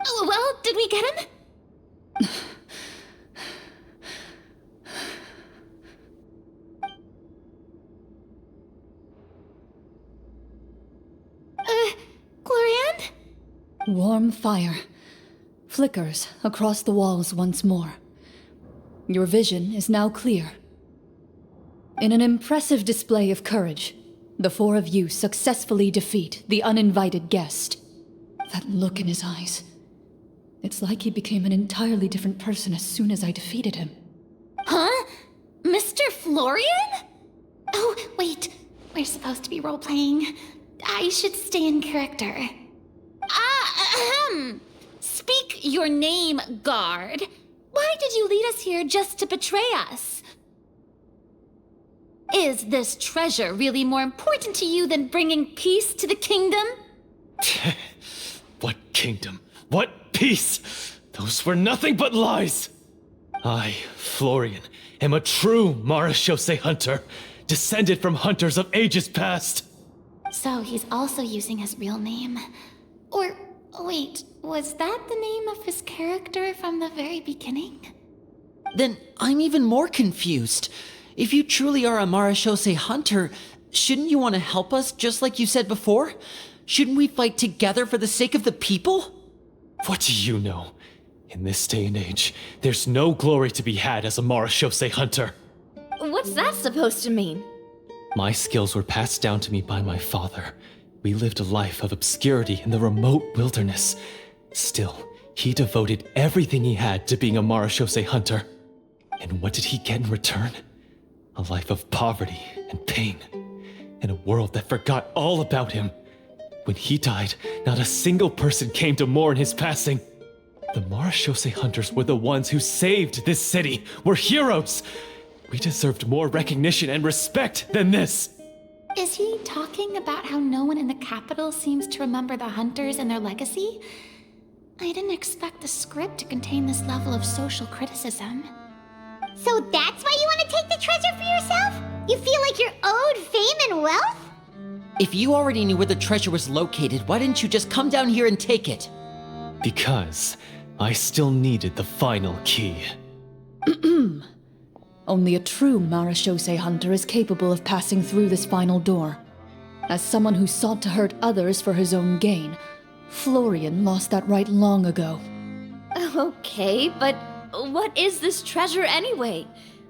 Oh, well, did we get him? Clorinde? Warm fire flickers across the walls once more. Your vision is now clear. In an impressive display of courage, the four of you successfully defeat the uninvited guest. That look in his eyes. It's like he became an entirely different person as soon as I defeated him. Huh? Mr. Florian? Oh, wait. We're supposed to be role-playing. I should stay in character. Speak your name, guard. Why did you lead us here just to betray us? Is this treasure really more important to you than bringing peace to the kingdom? What kingdom? What peace? Those were nothing but lies! I, Florian, am a true Marachose hunter, descended from hunters of ages past. So he's also using his real name. Or, wait, was that the name of his character from the very beginning? Then I'm even more confused. If you truly are a Marachose hunter, shouldn't you want to help us just like you said before? Shouldn't we fight together for the sake of the people? What do you know? In this day and age, there's no glory to be had as a Marachose hunter. What's that supposed to mean? My skills were passed down to me by my father. We lived a life of obscurity in the remote wilderness. Still, he devoted everything he had to being a Marachose hunter. And what did he get in return? A life of poverty and pain. In a world that forgot all about him. When he died, not a single person came to mourn his passing. The Marachose hunters were the ones who saved this city. We're heroes. We deserved more recognition and respect than this. Is he talking about how no one in the capital seems to remember the hunters and their legacy? I didn't expect the script to contain this level of social criticism. So that's why you want to take the treasure for yourself? You feel like you're owed fame and wealth? If you already knew where the treasure was located, why didn't you just come down here and take it? Because I still needed the final key. Only a true Marashose hunter is capable of passing through this final door. As someone who sought to hurt others for his own gain, Florian lost that right long ago. Okay, but what is this treasure anyway?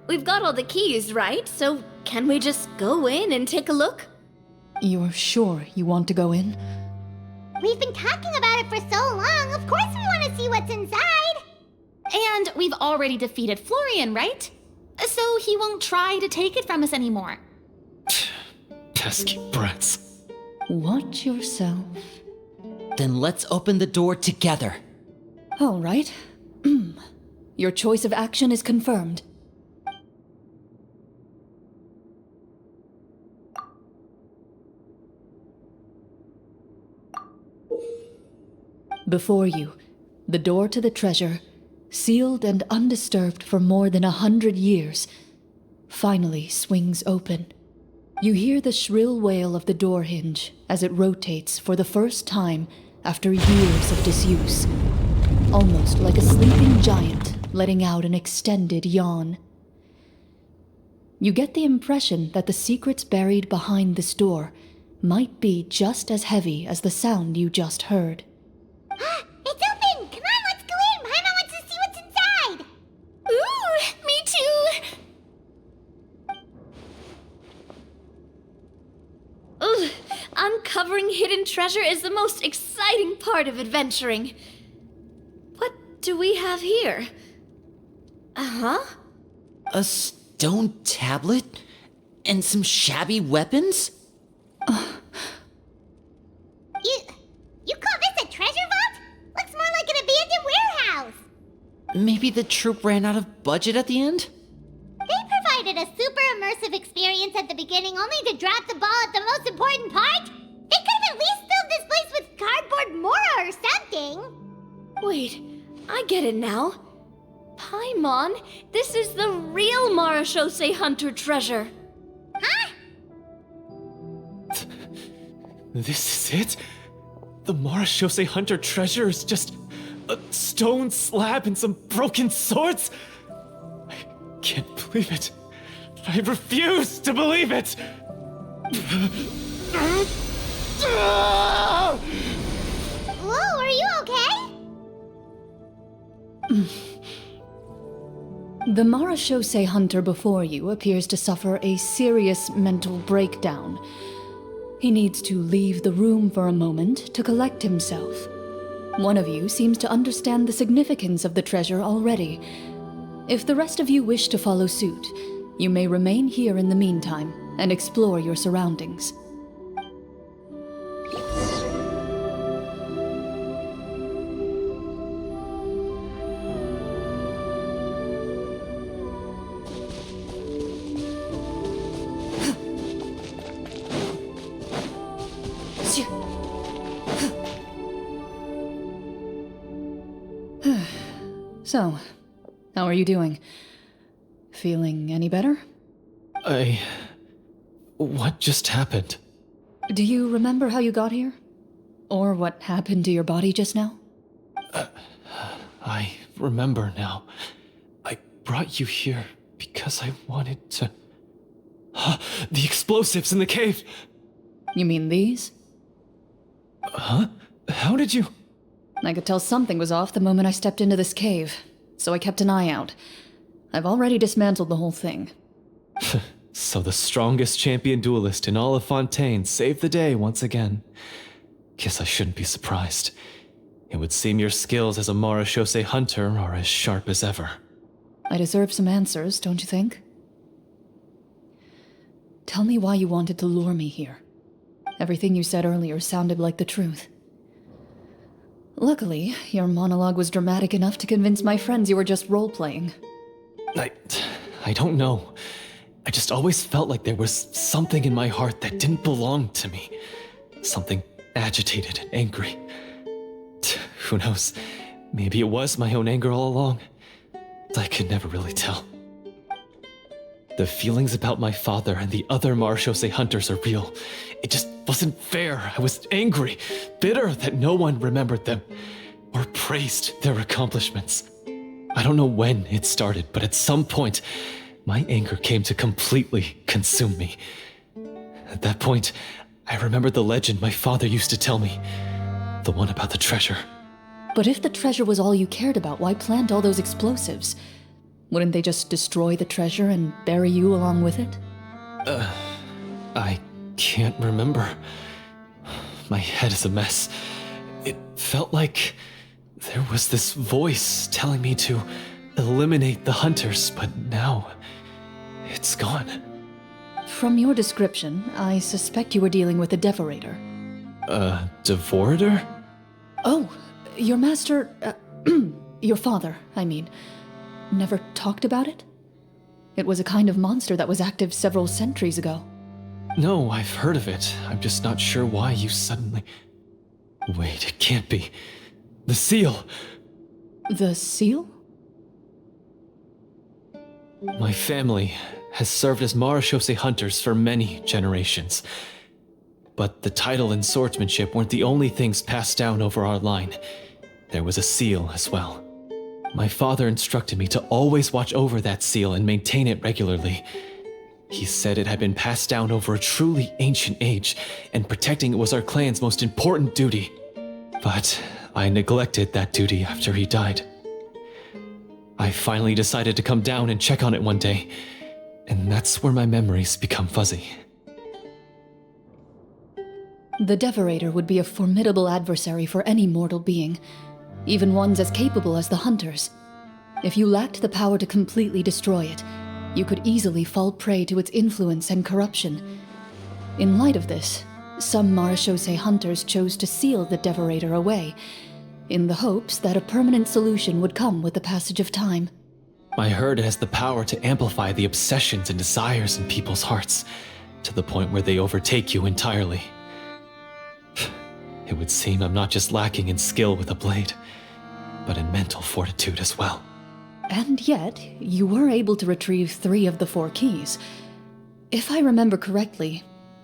We've got all the keys, right? So can we just go in and take a look? You're sure you want to go in? We've been talking about it for so long. Of course we want to see what's inside. And we've already defeated Florian, right? So he won't try to take it from us anymore. Pesky brats. Watch yourself. Then let's open the door together. All right. Your choice of action is confirmed. Before you, the door to the treasure, sealed and undisturbed for more than 100 years, finally swings open. You hear the shrill wail of the door hinge as it rotates for the first time after years of disuse, almost like a sleeping giant letting out an extended yawn. You get the impression that the secrets buried behind this door might be just as heavy as the sound you just heard. It's open! Come on, let's go in! Paimon wants to see what's inside! Ooh, me too! Ugh, uncovering hidden treasure is the most exciting part of adventuring. What do we have here? Uh-huh. A stone tablet? And some shabby weapons? You call this a treasure vault? Looks more like an abandoned warehouse. Maybe the troupe ran out of budget at the end? They provided a super immersive experience at the beginning only to drop the ball at the most important part. They could have at least filled this place with cardboard mora or something. Wait, I get it now. Paimon, this is the real Marashose hunter treasure. Huh? This is it? The Marashose hunter treasure is just a stone slab and some broken swords? I can't believe it. I refuse to believe it! Whoa, are you okay? The Marashose hunter before you appears to suffer a serious mental breakdown. He needs to leave the room for a moment to collect himself. One of you seems to understand the significance of the treasure already. If the rest of you wish to follow suit, you may remain here in the meantime and explore your surroundings. So, how are you doing? Feeling any better? What just happened? Do you remember how you got here? Or what happened to your body just now? I remember now. I brought you here because I wanted to... The explosives in the cave! You mean these? Huh? How did you... I could tell something was off the moment I stepped into this cave, so I kept an eye out. I've already dismantled the whole thing. So the strongest champion duelist in all of Fontaine saved the day once again. Guess I shouldn't be surprised. It would seem your skills as a Marashose hunter are as sharp as ever. I deserve some answers, don't you think? Tell me why you wanted to lure me here. Everything you said earlier sounded like the truth. Luckily, your monologue was dramatic enough to convince my friends you were just role-playing. I don't know. I just always felt like there was something in my heart that didn't belong to me. Something agitated and angry. Who knows? Maybe it was my own anger all along. I could never really tell. The feelings about my father and the other Marashose hunters are real. It just wasn't fair. I was angry, bitter that no one remembered them or praised their accomplishments. I don't know when it started, but at some point, my anger came to completely consume me. At that point, I remembered the legend my father used to tell me, the one about the treasure. But if the treasure was all you cared about, why plant all those explosives? Wouldn't they just destroy the treasure and bury you along with it? I can't remember. My head is a mess. It felt like there was this voice telling me to eliminate the hunters, but now it's gone. From your description, I suspect you were dealing with a devorator. Devorator? Oh, your master, your father, I mean, never talked about it? It was a kind of monster that was active several centuries ago. No, I've heard of it. I'm just not sure why you suddenly... Wait, it can't be. The seal! The seal? My family has served as Marashose hunters for many generations. But the title and swordsmanship weren't the only things passed down over our line. There was a seal as well. My father instructed me to always watch over that seal and maintain it regularly. He said it had been passed down over a truly ancient age, and protecting it was our clan's most important duty. But I neglected that duty after he died. I finally decided to come down and check on it one day, and that's where my memories become fuzzy. The Devorator would be a formidable adversary for any mortal being, even ones as capable as the Hunters. If you lacked the power to completely destroy it, you could easily fall prey to its influence and corruption. In light of this, some Marashose hunters chose to seal the Devorator away, in the hopes that a permanent solution would come with the passage of time. I heard it has the power to amplify the obsessions and desires in people's hearts, to the point where they overtake you entirely. It would seem I'm not just lacking in skill with a blade, but in mental fortitude as well. And yet, you were able to retrieve 3 of the 4 keys. If I remember correctly,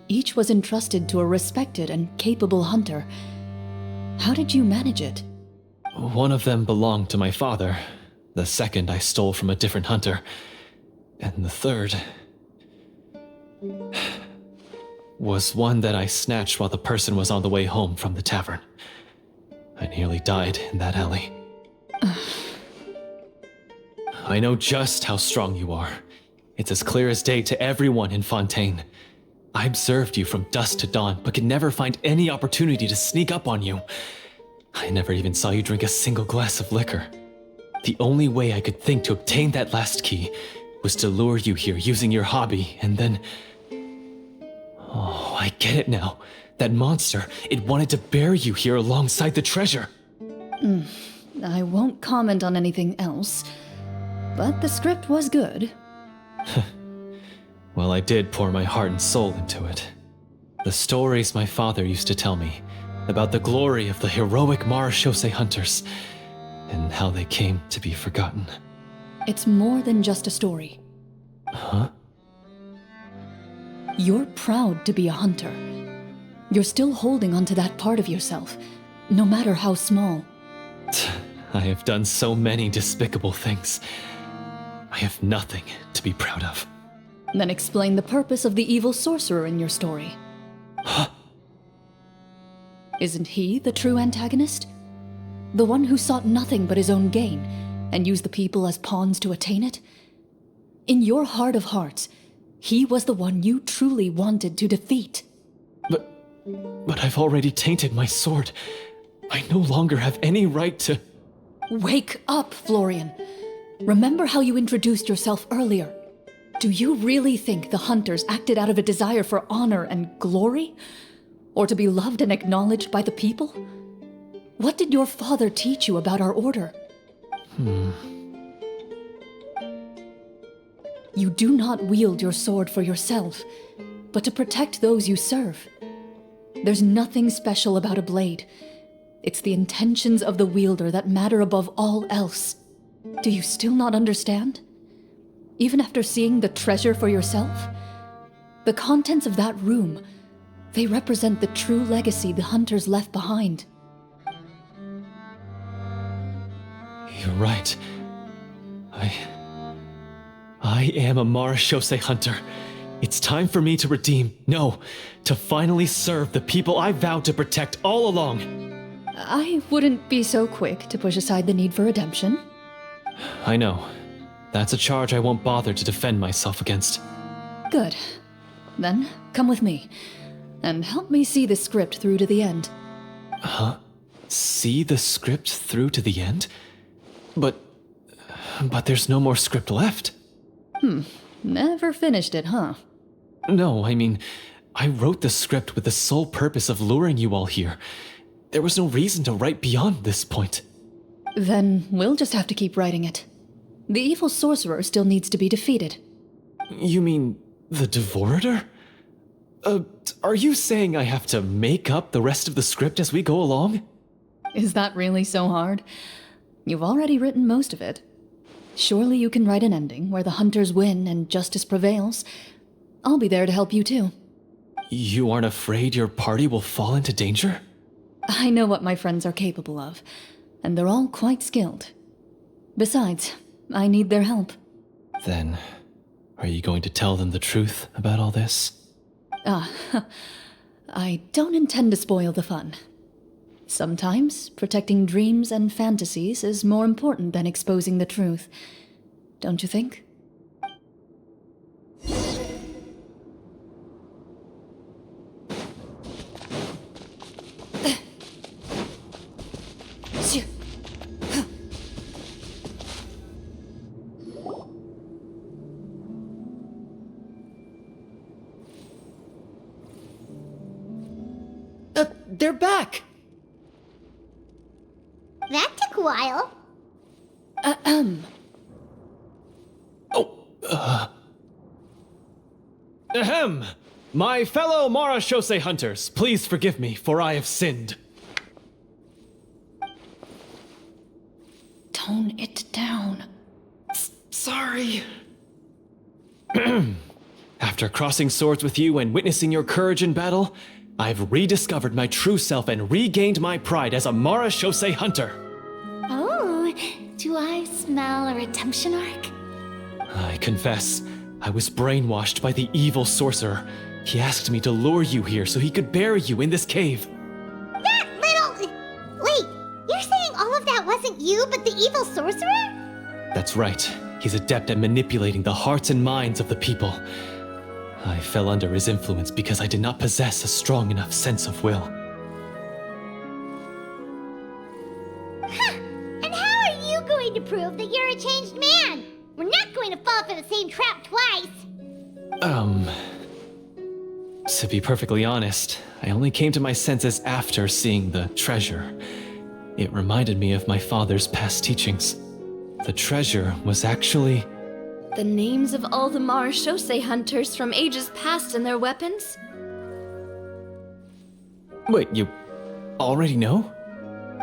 each was entrusted to a respected and capable hunter. How did you manage it? One of them belonged to my father. The second I stole from a different hunter. And the third was one that I snatched while the person was on the way home from the tavern. I nearly died in that alley. I know just how strong you are. It's as clear as day to everyone in Fontaine. I observed you from dusk to dawn, but could never find any opportunity to sneak up on you. I never even saw you drink a single glass of liquor. The only way I could think to obtain that last key was to lure you here using your hobby, and then... Oh, I get it now. That monster, it wanted to bury you here alongside the treasure. I won't comment on anything else, but the script was good. Well, I did pour my heart and soul into it. The stories my father used to tell me about the glory of the heroic Marashose hunters and how they came to be forgotten. It's more than just a story. Huh? You're proud to be a hunter. You're still holding onto that part of yourself, no matter how small. I have done so many despicable things. I have nothing to be proud of. Then explain the purpose of the evil sorcerer in your story. Huh? Isn't he the true antagonist? The one who sought nothing but his own gain, and used the people as pawns to attain it? In your heart of hearts, he was the one you truly wanted to defeat. But I've already tainted my sword. I no longer have any right to... Wake up, Florian. Remember how you introduced yourself earlier. Do you really think the hunters acted out of a desire for honor and glory? Or to be loved and acknowledged by the people? What did your father teach you about our order? You do not wield your sword for yourself, but to protect those you serve. There's nothing special about a blade. It's the intentions of the wielder that matter above all else. Do you still not understand? Even after seeing the treasure for yourself? The contents of that room, They represent the true legacy the hunters left behind. You're right. I am a Marashose hunter. It's time for me to redeem, no, to finally serve the people I vowed to protect all along. I wouldn't be so quick to push aside the need for redemption. I know. That's a charge I won't bother to defend myself against. Good. Then, come with me, and help me see the script through to the end. Huh? See the script through to the end? But there's no more script left. Never finished it, huh? No, I mean, I wrote the script with the sole purpose of luring you all here. There was no reason to write beyond this point. Then we'll just have to keep writing it. The evil sorcerer still needs to be defeated. You mean the Devorator? Are you saying I have to make up the rest of the script as we go along? Is that really so hard? You've already written most of it. Surely you can write an ending where the hunters win and justice prevails. I'll be there to help you too. You aren't afraid your party will fall into danger? I know what my friends are capable of, and they're all quite skilled. Besides, I need their help. Then, are you going to tell them the truth about all this? I don't intend to spoil the fun. Sometimes, protecting dreams and fantasies is more important than exposing the truth. Don't you think? They're back! That took a while. Ahem! My fellow Marashose hunters, please forgive me, for I have sinned. Tone it down. Sorry. After crossing swords with you and witnessing your courage in battle, I've rediscovered my true self and regained my pride as a Marashose hunter. Oh, do I smell a redemption arc? I confess, I was brainwashed by the evil sorcerer. He asked me to lure you here so he could bury you in this cave. That little... Wait, you're saying all of that wasn't you, but the evil sorcerer? That's right. He's adept at manipulating the hearts and minds of the people. I fell under his influence because I did not possess a strong enough sense of will. Huh. And how are you going to prove that you're a changed man? We're not going to fall for the same trap twice. To be perfectly honest, I only came to my senses after seeing the treasure. It reminded me of my father's past teachings. The treasure was actually... The names of all the Marashose hunters from ages past and their weapons? Wait, you already know?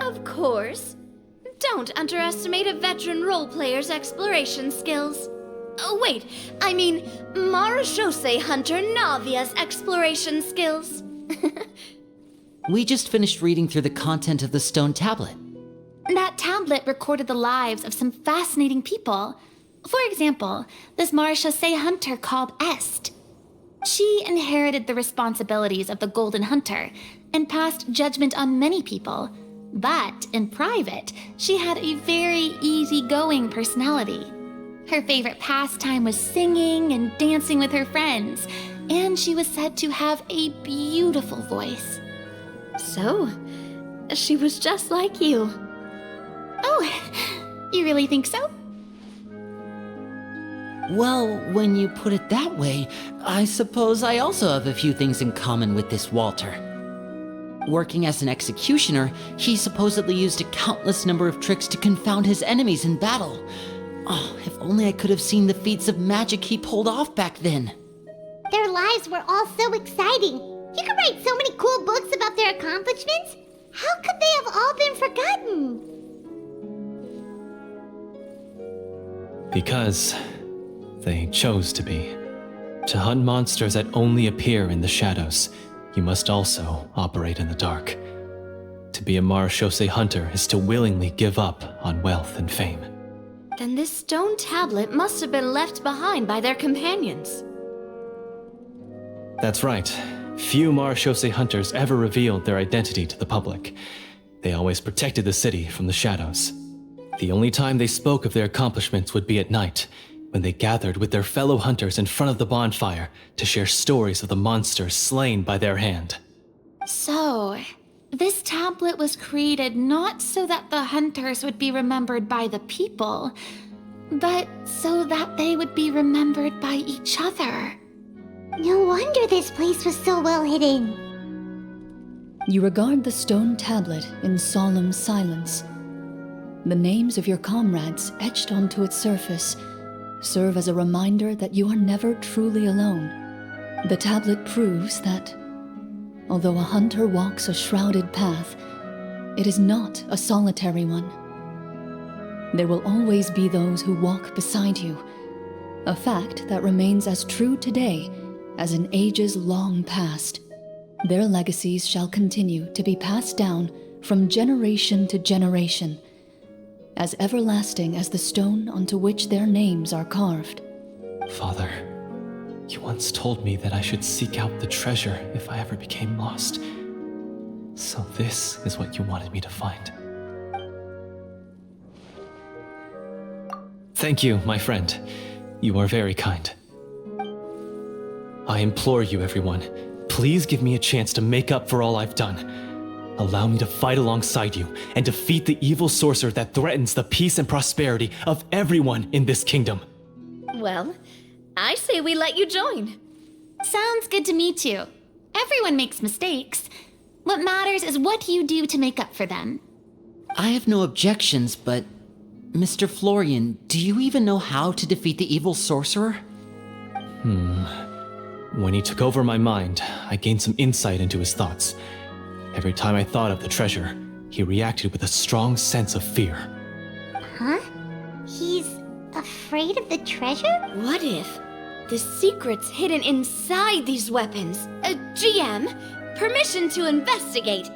Of course. Don't underestimate a veteran role player's exploration skills. Oh, wait, I mean Marashose hunter Navia's exploration skills. We just finished reading through the content of the stone tablet. That tablet recorded the lives of some fascinating people. For example, this Marashose hunter called Est. She inherited the responsibilities of the Golden Hunter and passed judgment on many people. But in private, she had a very easygoing personality. Her favorite pastime was singing and dancing with her friends, and she was said to have a beautiful voice. So, she was just like you. Oh, you really think so? Well, when you put it that way, I suppose I also have a few things in common with this Walter. Working as an executioner, he supposedly used a countless number of tricks to confound his enemies in battle. Oh, if only I could have seen the feats of magic he pulled off back then. Their lives were all so exciting. You could write so many cool books about their accomplishments. How could they have all been forgotten? Because they chose to be. To hunt monsters that only appear in the shadows, you must also operate in the dark. To be a marechaussee hunter is to willingly give up on wealth and fame. Then this stone tablet must have been left behind by their companions. That's right. Few marechaussee hunters ever revealed their identity to the public. They always protected the city from the shadows. The only time they spoke of their accomplishments would be at night, when they gathered with their fellow hunters in front of the bonfire to share stories of the monsters slain by their hand. So, this tablet was created not so that the hunters would be remembered by the people, but so that they would be remembered by each other. No wonder this place was so well hidden. You regard the stone tablet in solemn silence. The names of your comrades etched onto its surface serve as a reminder that you are never truly alone. The tablet proves that, although a hunter walks a shrouded path, it is not a solitary one. There will always be those who walk beside you, a fact that remains as true today as in ages long past. Their legacies shall continue to be passed down from generation to generation, as everlasting as the stone onto which their names are carved. Father, you once told me that I should seek out the treasure if I ever became lost. So this is what you wanted me to find. Thank you, my friend. You are very kind. I implore you, everyone, please give me a chance to make up for all I've done. Allow me to fight alongside you and defeat the evil sorcerer that threatens the peace and prosperity of everyone in this kingdom. Well, I say we let you join. Sounds good to me too. Everyone makes mistakes. What matters is what you do to make up for them. I have no objections, but Mr. Florian, do you even know how to defeat the evil sorcerer? When he took over my mind, I gained some insight into his thoughts. Every time I thought of the treasure, he reacted with a strong sense of fear. Huh? He's afraid of the treasure? What if the secret's hidden inside these weapons? GM, permission to investigate.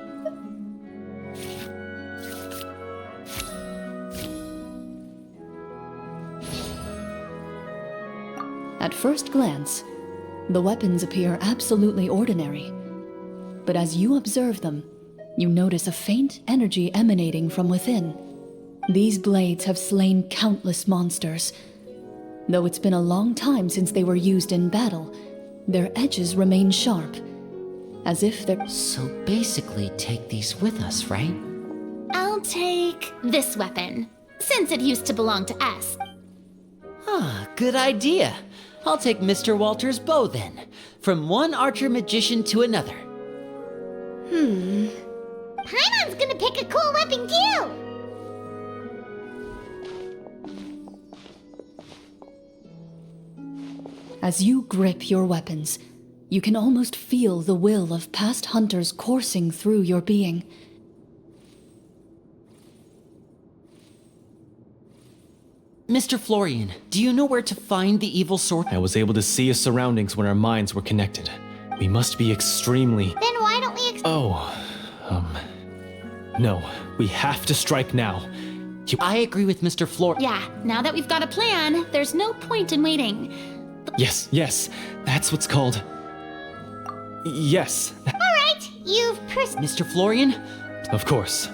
At first glance, the weapons appear absolutely ordinary. But as you observe them, you notice a faint energy emanating from within. These blades have slain countless monsters. Though it's been a long time since they were used in battle, their edges remain sharp, as if they're... So basically take these with us, right? I'll take this weapon, since it used to belong to us. Ah, good idea. I'll take Mr. Walter's bow then, from one archer magician to another. Paimon's gonna pick a cool weapon too! As you grip your weapons, you can almost feel the will of past hunters coursing through your being. Mr. Florian, do you know where to find the evil sorcerer? I was able to see his surroundings when our minds were connected. We must be extremely... Then why don't we No, we have to strike now. I agree with Mr. Florian. Yeah, now that we've got a plan, there's no point in waiting. Yes, that's what's called... Yes, Alright, you've Mr. Florian? of course.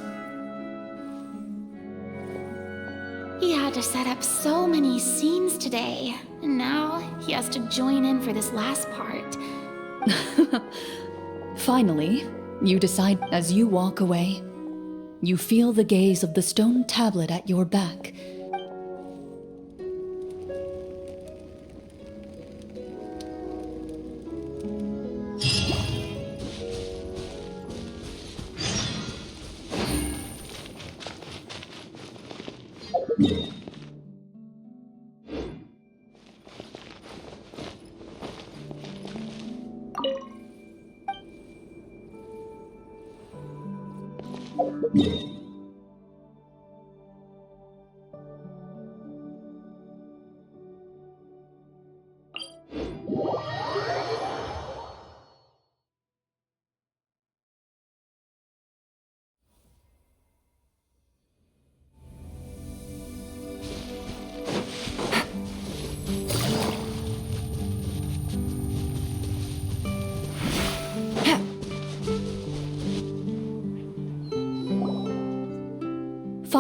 He had to set up so many scenes today, and now he has to join in for this last part. Finally, you decide as you walk away. You feel the gaze of the stone tablet at your back.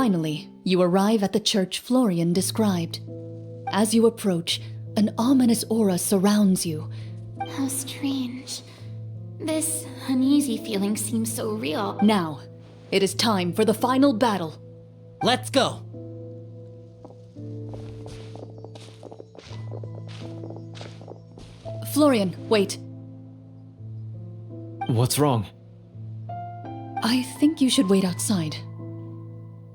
Finally, you arrive at the church Florian described. As you approach, an ominous aura surrounds you. How strange. This uneasy feeling seems so real. Now, it is time for the final battle. Let's go! Florian, wait. What's wrong? I think you should wait outside.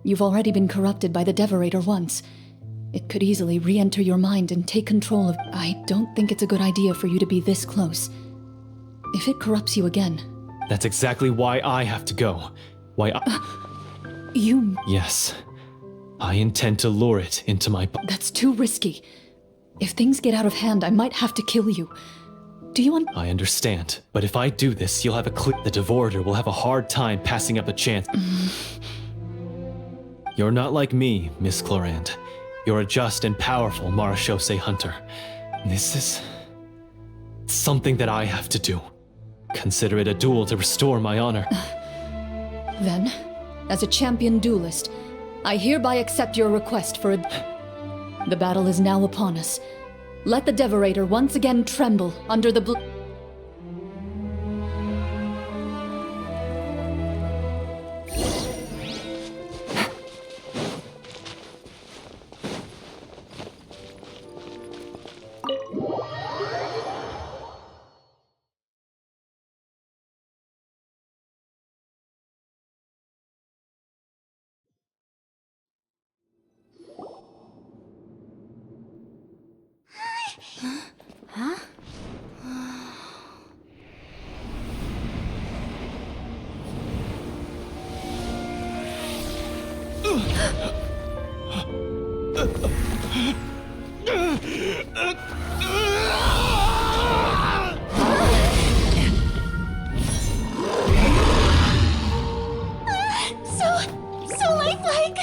You've already been corrupted by the Devorator once. It could easily re-enter your mind and take control of... I don't think it's a good idea for you to be this close. If it corrupts you again... That's exactly why I have to go. Why I... You... Yes. I intend to lure it into my... That's too risky. If things get out of hand, I might have to kill you. Do you want... I understand, but if I do this, you'll have a The Devorator will have a hard time passing up a chance. You're not like me, Miss Clorinde. You're a just and powerful Marechaussee hunter. This is... something that I have to do. Consider it a duel to restore my honor. Then, as a champion duelist, I hereby accept your request for a... The battle is now upon us. Let the Devorator once again tremble under the So lifelike!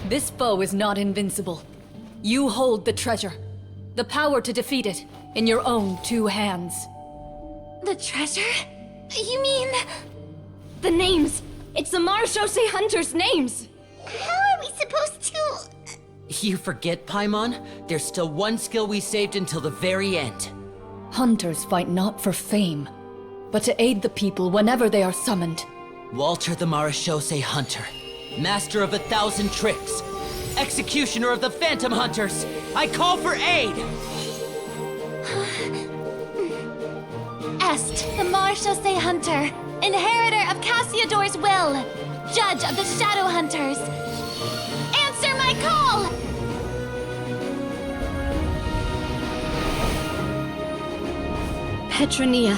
This foe is not invincible. You hold the treasure. The power to defeat it in your own 2 hands. The treasure? You mean... The names! It's the Marechaussee Hunters' names! How are we supposed to... You forget, Paimon? There's still one skill we saved until the very end. Hunters fight not for fame, but to aid the people whenever they are summoned. Walter the Marechaussee Hunter, master of 1,000 tricks, executioner of the Phantom Hunters, I call for aid! Est, the Marechaussee Hunter, inheritor of Cassiodor's will, judge of the Shadow Hunters. Answer my call! Petronia,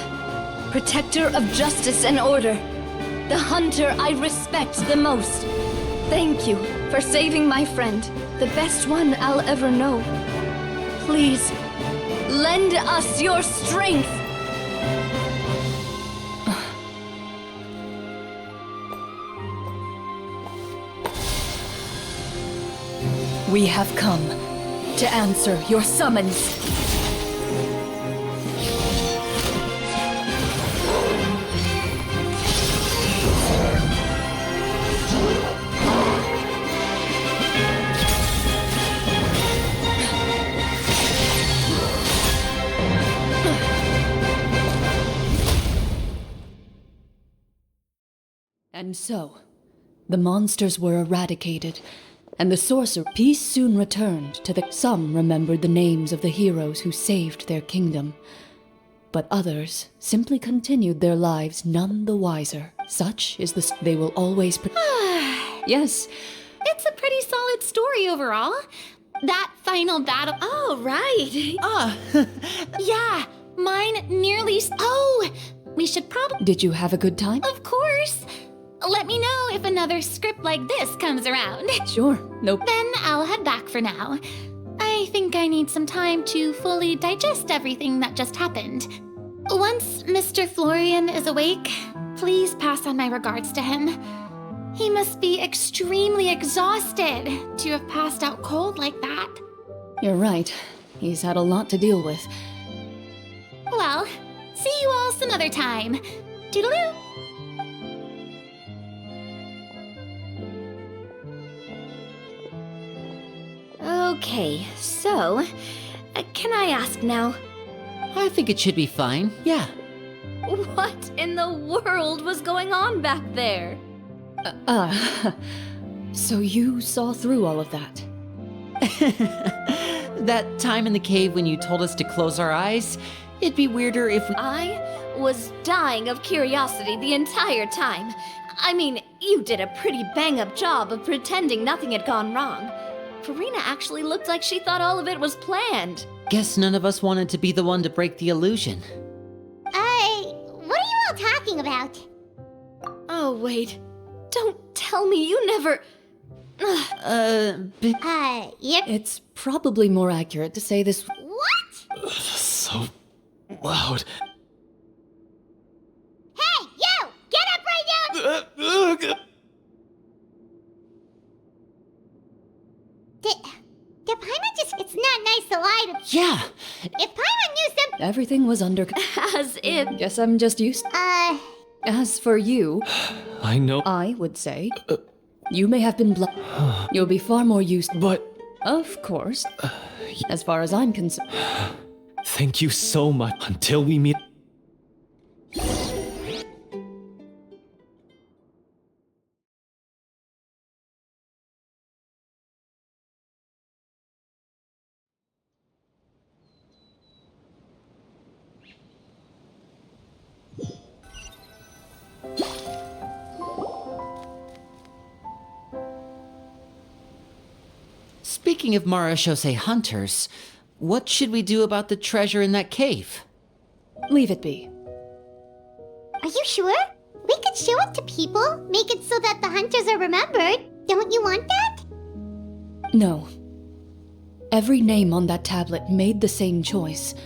protector of justice and order. The hunter I respect the most. Thank you for saving my friend, the best one I'll ever know. Please, lend us your strength. We have come to answer your summons. And so, the monsters were eradicated, and the sorcerer peace soon returned to the... Some remembered the names of the heroes who saved their kingdom, but others simply continued their lives none the wiser. Such is the... They will always... Yes. It's a pretty solid story overall. That final battle... Oh, right. Yeah, Mine nearly. Oh! We should probably. Did you have a good time? Of course! Let me know if another script like this comes around. Sure. Nope. Then I'll head back for now. I think I need some time to fully digest everything that just happened. Once Mr. Florian is awake, please pass on my regards to him. He must be extremely exhausted to have passed out cold like that. You're right. He's had a lot to deal with. Well, see you all some other time. Toodaloo! Okay, so, can I ask now, I think it should be fine, yeah. what in the world was going on back there? So you saw through all of that? That time in the cave when you told us to close our eyes, it'd be weirder if we... I was dying of curiosity the entire time. I mean, you did a pretty bang-up job of pretending nothing had gone wrong. Farina actually looked like she thought all of it was planned. Guess none of us wanted to be the one to break the illusion. What are you all talking about? Oh, wait. Don't tell me you never... Yep. It's probably more accurate to say this... What? So loud. Hey, you! Get up right now! Did Paimon just... It's not nice to lie to... Yeah, If Paimon knew some... Everything was under... As if... Guess I'm just used... As for you, I know. I would say... You may have been You'll be far more used... But Of course. As far as I'm concerned... thank you so much. Until we meet... speaking of Marashose hunters, what should we do about the treasure in that cave? Leave it be. Are you sure? We could show it to people, make it so that the hunters are remembered. Don't you want that? No. Every name on that tablet made the same choice.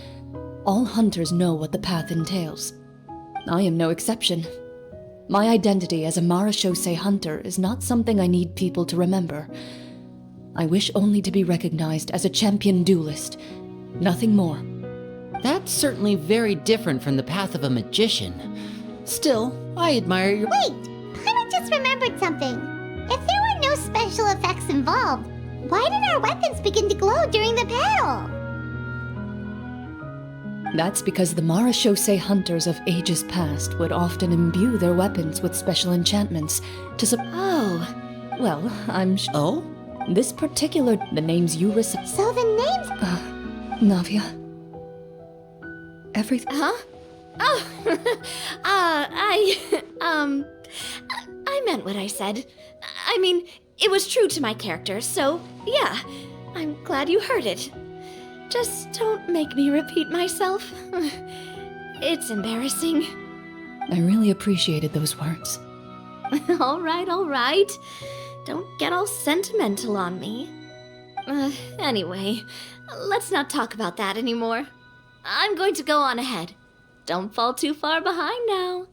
All hunters know what the path entails. I am no exception. My identity as a Marashose hunter is not something I need people to remember. I wish only to be recognized as a champion duelist. Nothing more. That's certainly very different from the path of a magician. Still, I admire your... Wait! Paimon just remembered something. If there were no special effects involved, why did our weapons begin to glow during the battle? That's because the Marashose hunters of ages past would often imbue their weapons with special enchantments to Oh, well, I'm Oh? This particular... The names you recite... So the names... Navia. Everything... huh? Oh, I meant what I said. I mean, it was true to my character, so yeah, I'm glad you heard it. Just don't make me repeat myself. It's embarrassing. I really appreciated those words. All right. Don't get all sentimental on me. Anyway, let's not talk about that anymore. I'm going to go on ahead. Don't fall too far behind now.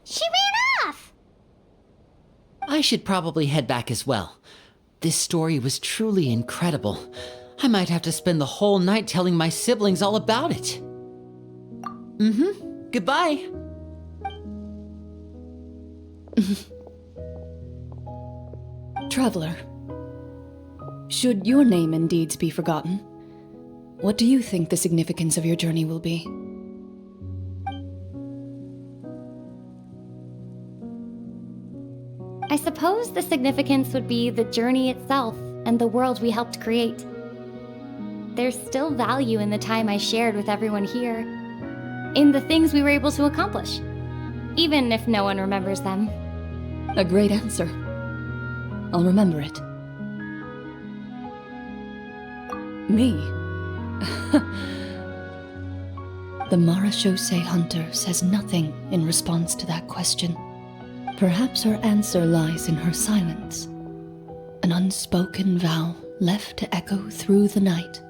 She ran off! I should probably head back as well. This story was truly incredible. I might have to spend the whole night telling my siblings all about it. Goodbye. Traveler. Should your name and deeds be forgotten, what do you think the significance of your journey will be? I suppose the significance would be the journey itself and the world we helped create. There's still value in the time I shared with everyone here, in the things we were able to accomplish, even if no one remembers them. A great answer. I'll remember it. Me? The Marachose hunter says nothing in response to that question. Perhaps her answer lies in her silence. An unspoken vow left to echo through the night.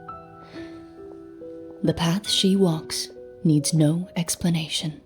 The path she walks needs no explanation.